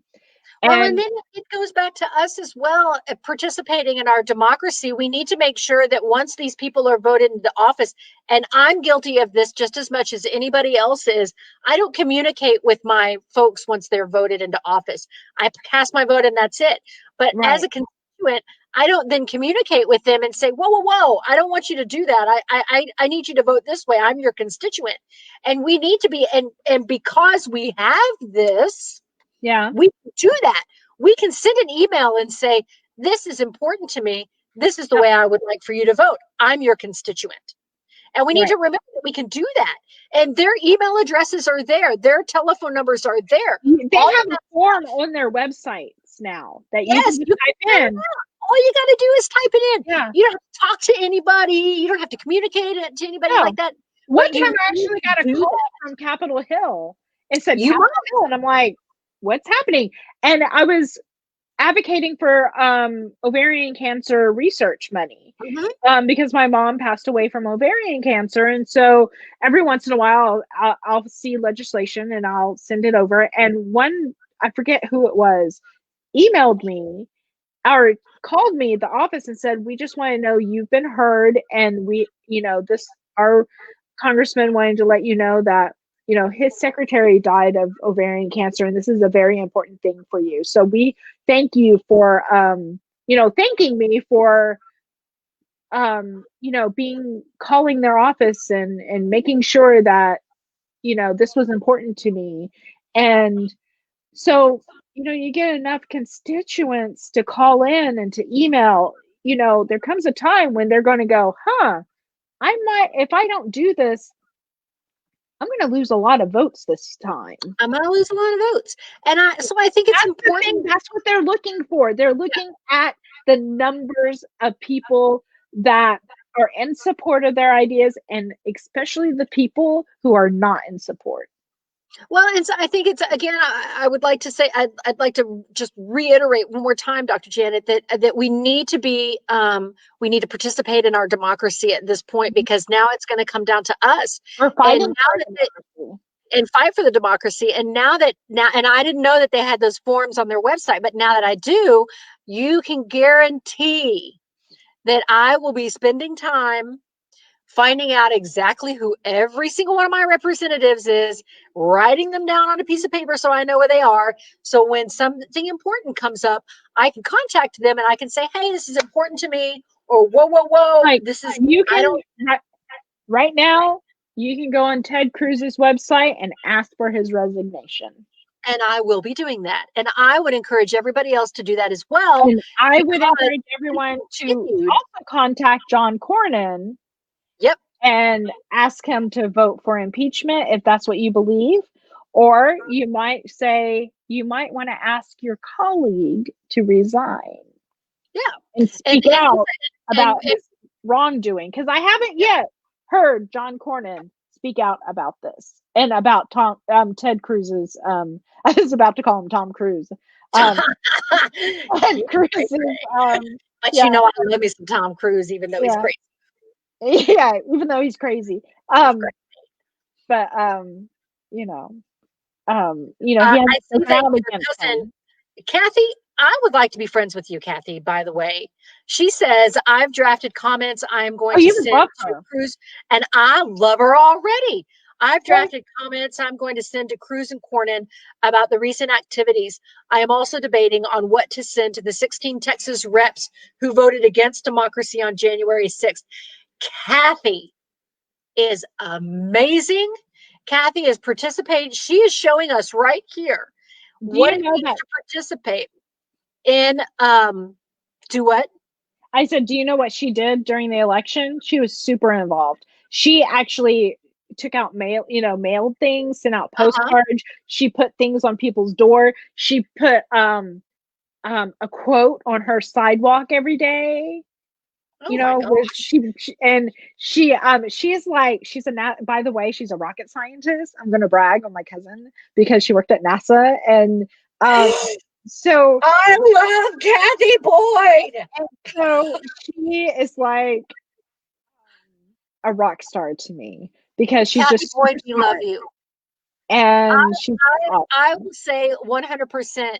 Well, and then it goes back to us as well, participating in our democracy. We need to make sure that once these people are voted into office, and I'm guilty of this just as much as anybody else is, I don't communicate with my folks once they're voted into office. I cast my vote and that's it. But as a constituent, I don't then communicate with them and say, whoa, I don't want you to do that. I need you to vote this way. I'm your constituent. And we need to be, and because we have this, we can do that. We can send an email and say, this is important to me. This is the way I would like for you to vote. I'm your constituent. And we need to remember that we can do that. And their email addresses are there. Their telephone numbers are there. They have a form on their websites now that you can type in. All you got to do is type it in. Yeah. You don't have to talk to anybody. You don't have to communicate it to anybody like that. One time I actually got a call from Capitol Hill and said, Capitol Hill. And I'm like, what's happening? And I was advocating for ovarian cancer research money. Because my mom passed away from ovarian cancer. And so every once in a while, I'll see legislation and I'll send it over. And one, I forget who it was, emailed me or called me at the office and said, we just want to know you've been heard. And we, our congressman wanted to let you know that, his secretary died of ovarian cancer. And this is a very important thing for you. So we thank you for, thanking me for, calling their office and making sure that, this was important to me. And so, you get enough constituents to call in and to email, there comes a time when they're going to go, I might, if I don't do this, I'm going to lose a lot of votes this time. I'm going to lose a lot of votes. And so I think it's important. That's what they're looking for. They're looking at the numbers of people that are in support of their ideas, and especially the people who are not in support. Well, and so I think it's, again, I would like to say, I'd like to just reiterate one more time, Dr. Janet, that we need to be, we need to participate in our democracy at this point, because now it's going to come down to us. We're fighting and fight for the democracy. And and I didn't know that they had those forms on their website, but now that I do, you can guarantee that I will be spending time finding out exactly who every single one of my representatives is, writing them down on a piece of paper so I know where they are. So when something important comes up, I can contact them and I can say, hey, this is important to me, or whoa, like, this is, right now, you can go on Ted Cruz's website and ask for his resignation. And I will be doing that. And I would encourage everybody else to do that as well. And I would encourage everyone to also contact John Cornyn. Yep. And ask him to vote for impeachment if that's what you believe. Or you might want to ask your colleague to resign. Yeah. And speak out about his wrongdoing. Because I haven't yet heard John Cornyn speak out about this and about Ted Cruz's, I was about to call him Tom Cruise. Ted Cruz's, but I love me some Tom Cruise, even though he's crazy. Yeah, even though he's crazy. But he has Kathy, I would like to be friends with you, Kathy, by the way. She says, I've drafted comments I'm going to send to Cruz, and I love her already. I've drafted comments I'm going to send to Cruz and Cornyn about the recent activities. I am also debating on what to send to the 16 Texas reps who voted against democracy on January 6th. Kathy is amazing. Kathy is participating. She is showing us right here what it means to participate in do what? I said, do you know what she did during the election? She was super involved. She actually took out mailed things, sent out postcards. She put things on people's door. She put a quote on her sidewalk every day. Where she is like, by the way, she's a rocket scientist. I'm gonna brag on my cousin because she worked at NASA, and so I love Kathy Boyd. And so she is like a rock star to me because she's Kathy just Boyd, we love you. And I will say 100%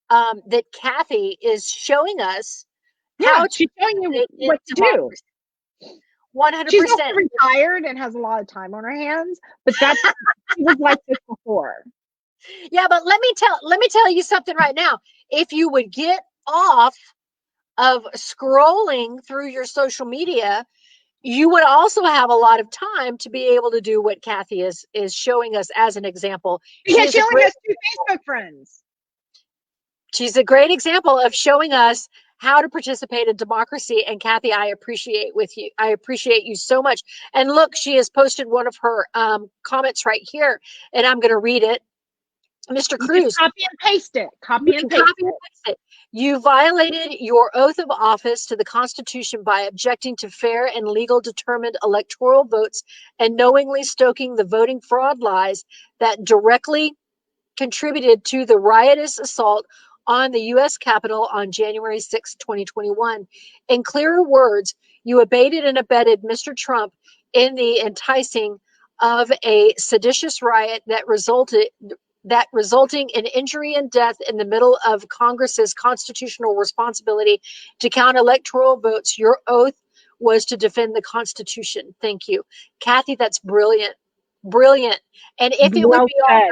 that Kathy is showing us. She's showing you what to do. 100%. She's also retired and has a lot of time on her hands, but she was like this before. Yeah, but let me tell you something right now. If you would get off of scrolling through your social media, you would also have a lot of time to be able to do what Kathy is showing us as an example. Because she only has 2 Facebook friends. She's a great example of showing us how to participate in democracy. And Kathy, I appreciate you so much. And look, she has posted one of her comments right here, and I'm going to read it. Mr. Cruz, copy and paste it. Copy and paste it. You violated your oath of office to the Constitution by objecting to fair and legal determined electoral votes and knowingly stoking the voting fraud lies that directly contributed to the riotous assault on the U.S. Capitol on January 6, 2021. In clearer words, you abated and abetted Mr. Trump in the enticing of a seditious riot that resulting in injury and death in the middle of Congress's constitutional responsibility to count electoral votes. Your oath was to defend the Constitution. Thank you. Kathy, that's brilliant. Brilliant. And if it would Well be all said.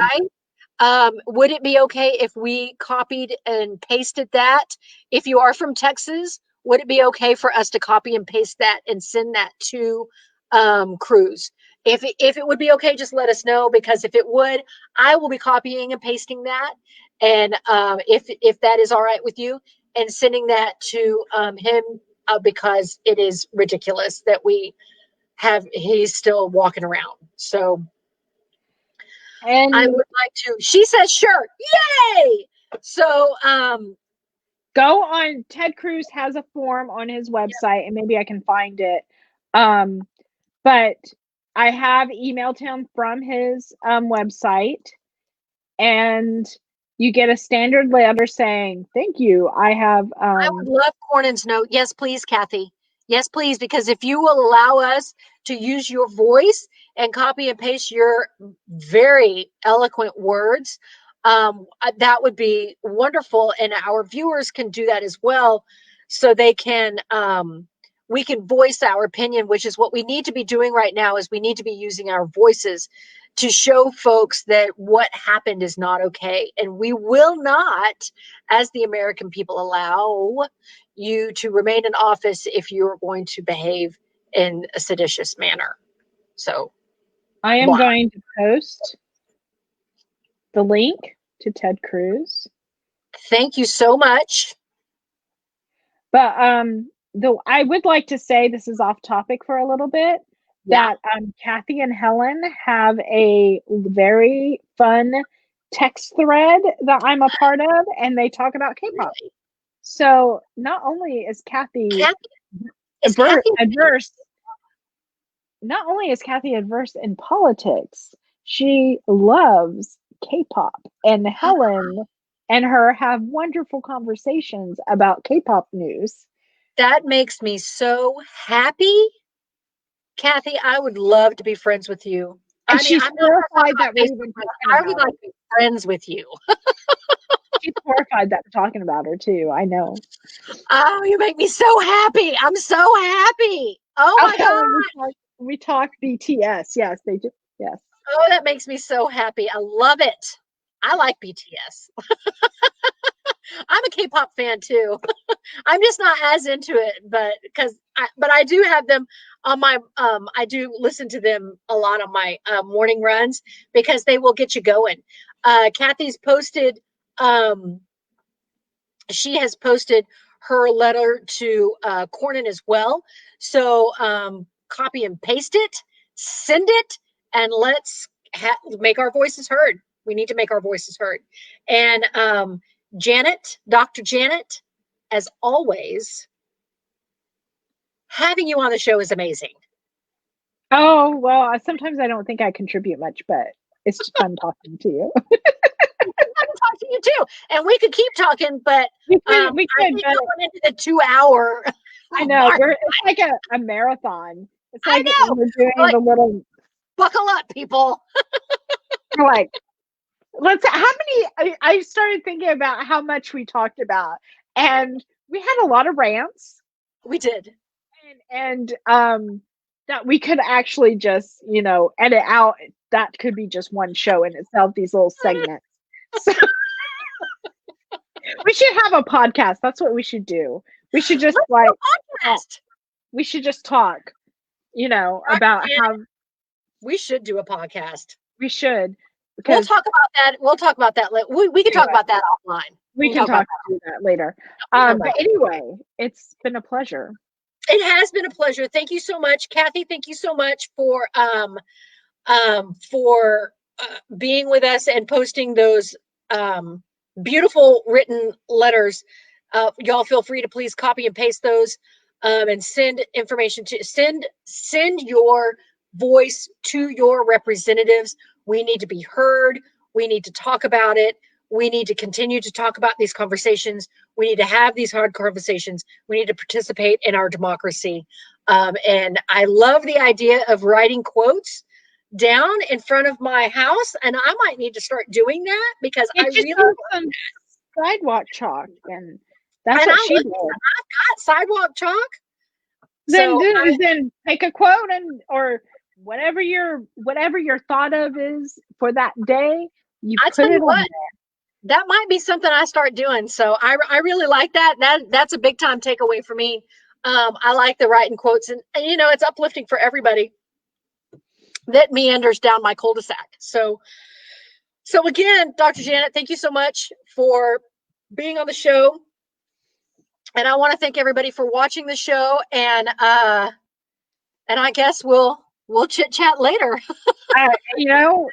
right, would it be okay if we copied and pasted that? If you are from Texas, would it be okay for us to copy and paste that and send that to Cruz? If it would be okay, just let us know, because if it would, I will be copying and pasting that. And if that is all right with you, and sending that to him, because it is ridiculous that he's still walking around. So And I would like to. She says, sure. Yay! So go on. Ted Cruz has a form on his website, and maybe I can find it. But I have emailed him from his website, and you get a standard letter saying, thank you. I would love Cornyn's note. Yes, please, Kathy. Yes, please, because if you will allow us to use your voice and copy and paste your very eloquent words, that would be wonderful. And our viewers can do that as well, so they can we can voice our opinion, which is what we need to be doing right now. Is we need to be using our voices to show folks that what happened is not okay. And we will not, as the American people, allow you to remain in office if you're going to behave in a seditious manner. So I am going to post the link to Ted Cruz. Thank you so much. But though I would like to say, this is off topic for a little bit, that Kathy and Helen have a very fun text thread that I'm a part of, and they talk about K-pop. Really? So not only is Kathy adverse, not only is Kathy adverse in politics, she loves K-pop, and Helen and her have wonderful conversations about K-pop news. That makes me so happy. Kathy, I would love to be friends with you. And she's horrified that we're even talking about I would like to be friends with you. She's horrified that we're talking about her too. I know. Oh, you make me so happy. I'm so happy. Oh my God. We talk BTS. Yes, they do. Yes. Oh, that makes me so happy. I love it. I like BTS. I'm a K-pop fan too. I'm just not as into it, but I do have them on my I do listen to them a lot on my morning runs, because they will get you going. Kathy's posted she has posted her letter to Cornyn as well. So copy and paste it, send it, and let's make our voices heard. We need to make our voices heard. And Janet, Dr. Janet, as always, having you on the show is amazing. Oh, well, sometimes I don't think I contribute much, but it's just fun talking to you. Talk to you too, and we could keep talking, but we could going into the 2 hour. I know it's like a marathon. It's like we're doing the little. Buckle up, people. We're like, how many? I started thinking about how much we talked about, and we had a lot of rants. We did, and that we could actually just edit out. That could be just one show in itself. These little segments. So, we should have a podcast. That's what we should do. We should just we should just talk, about how we should do a podcast. We should. We'll talk about that. We'll talk about that later. We can talk about that offline. We can talk about that later. But anyway, it's been a pleasure. It has been a pleasure. Thank you so much, Kathy. Thank you so much for being with us and posting those beautiful written letters. Y'all feel free to please copy and paste those and send information to send your voice to your representatives. We need to be heard. We need to talk about it. We need to continue to talk about these conversations. We need to have these hard conversations. We need to participate in our democracy. And I love the idea of writing quotes down in front of my house, and I might need to start doing that because I Get really yourself some sidewalk chalk, and that's what she did. I've got sidewalk chalk. Then take a quote or whatever your thought of is for that day. You put it on there. That might be something I start doing. So I really like that. That's a big time takeaway for me. I like the writing quotes, and it's uplifting for everybody that meanders down my cul-de-sac. So again, Dr. Janet, thank you so much for being on the show. And I want to thank everybody for watching the show. And I guess we'll chit chat later.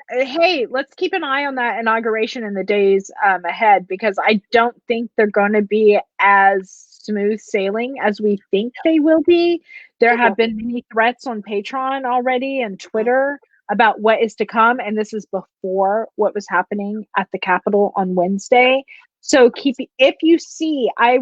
Hey, let's keep an eye on that inauguration in the days ahead, because I don't think they're going to be as smooth sailing as we think they will be. There have been many threats on Patreon already and Twitter about what is to come, and this is before what was happening at the Capitol on Wednesday. So if you see, I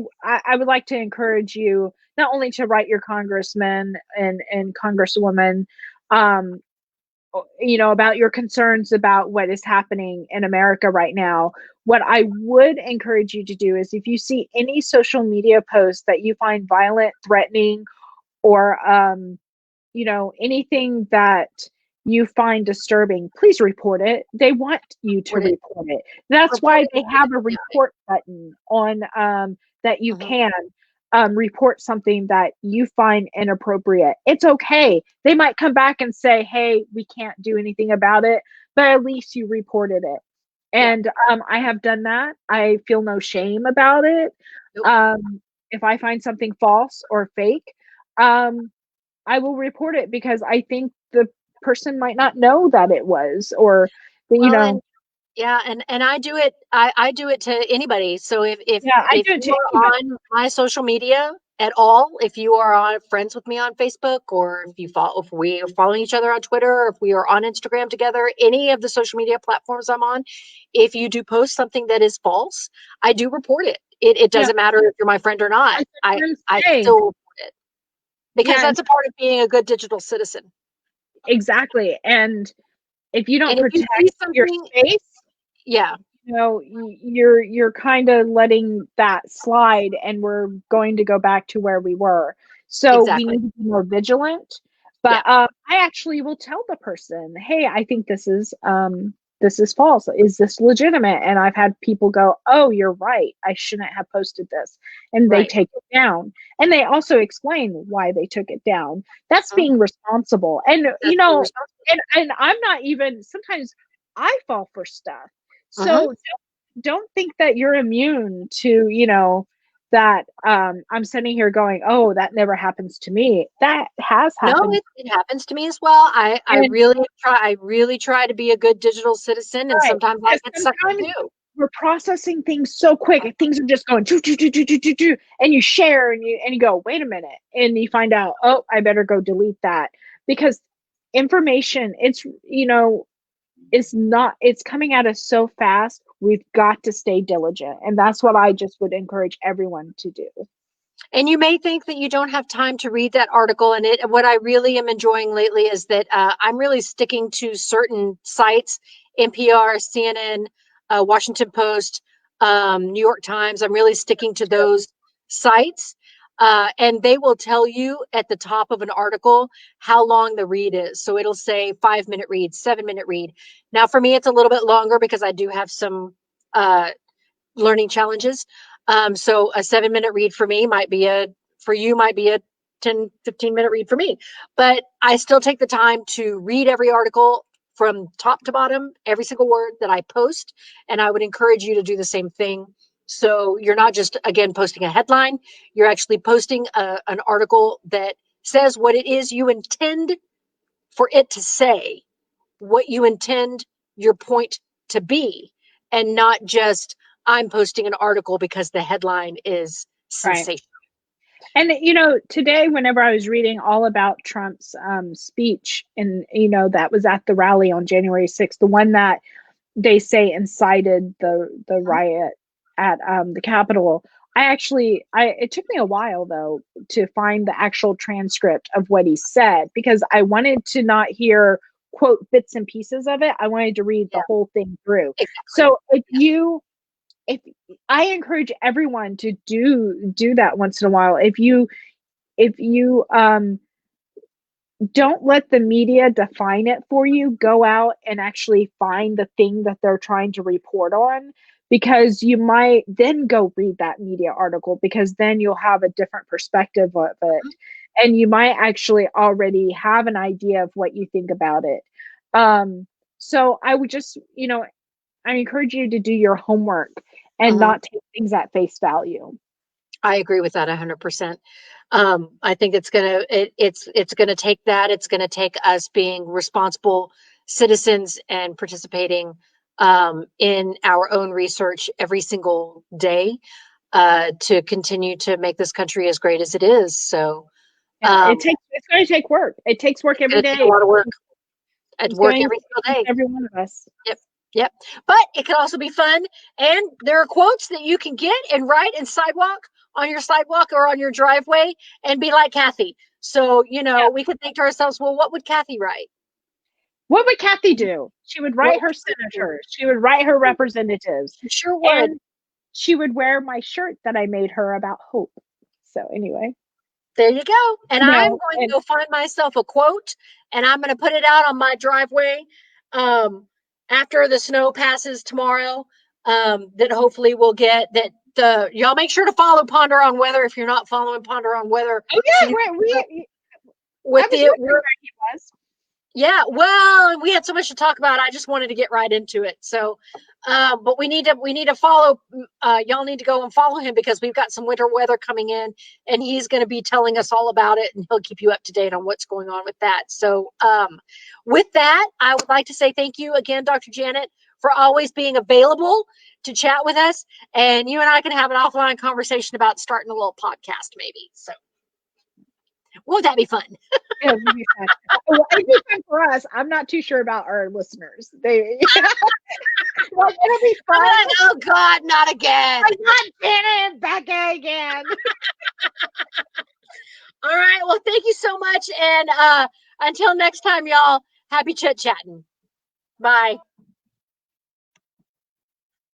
would like to encourage you not only to write your congressman and congresswoman, about your concerns about what is happening in America right now. What I would encourage you to do is, if you see any social media posts that you find violent, threatening, or anything that you find disturbing, please report it. They want you to report it. That's why they have a report button on that you can report something that you find inappropriate. It's okay. They might come back and say, hey, we can't do anything about it, but at least you reported it. And I have done that. I feel no shame about it. Nope. If I find something false or fake, I will report it, because I think the person might not know that it was, or and I do it. I do it to anybody. So if you are on my social media at all, if you are friends with me on Facebook, or if we are following each other on Twitter, or if we are on Instagram together, any of the social media platforms I'm on, if you do post something that is false, I do report it. It doesn't matter if you're my friend or not. I still report it, because that's a part of being a good digital citizen. Exactly. And if you don't protect your space, you're kind of letting that slide, and we're going to go back to where we were. So we need to be more vigilant. But I actually will tell the person, hey, I think this is false. Is this legitimate? And I've had people go, oh, you're right, I shouldn't have posted this. And they take it down. And they also explain why they took it down. That's being responsible. And, and I'm not even, sometimes I fall for stuff. So don't think that you're immune to, that I'm sitting here going, oh, that never happens to me. That has happened. No, it happens to me as well. I really try to be a good digital citizen, and sometimes I get sucked too. We're processing things so quick, and things are just going do, and you share and you go, wait a minute, and you find out, oh, I better go delete that, because information, it's coming at us so fast. We've got to stay diligent, and that's what I just would encourage everyone to do. And you may think that you don't have time to read that article, and what I really am enjoying lately is that I'm really sticking to certain sites: NPR, CNN, Washington Post, New York Times. I'm really sticking to those sites, and they will tell you at the top of an article how long the read is. So it'll say 5-minute read, 7-minute read. Now, for me, it's a little bit longer because I do have some learning challenges. So a 7-minute read for me might be a 10, 15-minute read for me. But I still take the time to read every article from top to bottom, every single word that I post. And I would encourage you to do the same thing. So you're not just, again, posting a headline, you're actually posting an article that says what it is you intend for it to say, what you intend your point to be, and not just, I'm posting an article because the headline is sensational. And, today, whenever I was reading all about Trump's speech, and, that was at the rally on January 6th, the one that they say incited the riot at the Capitol. It took me a while though to find the actual transcript of what he said, because I wanted to not hear quote bits and pieces of it. I wanted to read the Yeah, whole thing through. exactly. So if I encourage everyone to do that once in a while. If you don't let the media define it for you. Go out and actually find the thing that they're trying to report on, because you might then go read that media article, because then you'll have a different perspective of it. And you might actually already have an idea of what you think about it. So I would just, I encourage you to do your homework and Mhm. not take things at face value. I agree with that 100%. I think it's gonna take that. It's gonna take us being responsible citizens and participating in our own research every single day to continue to make this country as great as it is. So Yeah, um, it's going to take work. It takes work it's every gonna take a day. lot of work. At It's work going every to single day. every one of us. Yep. Yep. But it can also be fun. And there are quotes that you can get and write in on your sidewalk or on your driveway and be like Kathy. So, Yeah. we could think to ourselves, well, what would Kathy write? What would Kathy do? She would What write her would Kathy do? senators. She would write her representatives. She sure would. And she would wear my shirt that I made her about hope. So anyway, There you go. And I'm going to and go find myself a quote and I'm going to put it out on my driveway after the snow passes tomorrow. That hopefully we'll get that. Y'all make sure to follow Ponder on Weather if you're not following Ponder on Weather. oh So yeah, you I with was the wondering we're where he was. yeah, well, we had so much to talk about. I just wanted to get right into it. So, but we need to follow. Y'all need to go and follow him because we've got some winter weather coming in, and he's going to be telling us all about it, and he'll keep you up to date on what's going on with that. So, with that, I would like to say thank you again, Dr. Janet, for always being available to chat with us, and you and I can have an offline conversation about starting a little podcast, maybe. So, won't that be fun? Yeah, it'd be fun. Well, it'd be fun for us. I'm not too sure about our listeners. They like it'll be I'll be fun. like, oh God, not again. Like not Janet back again. All right. Well, thank you so much. And until next time, y'all, happy chit chatting. Bye.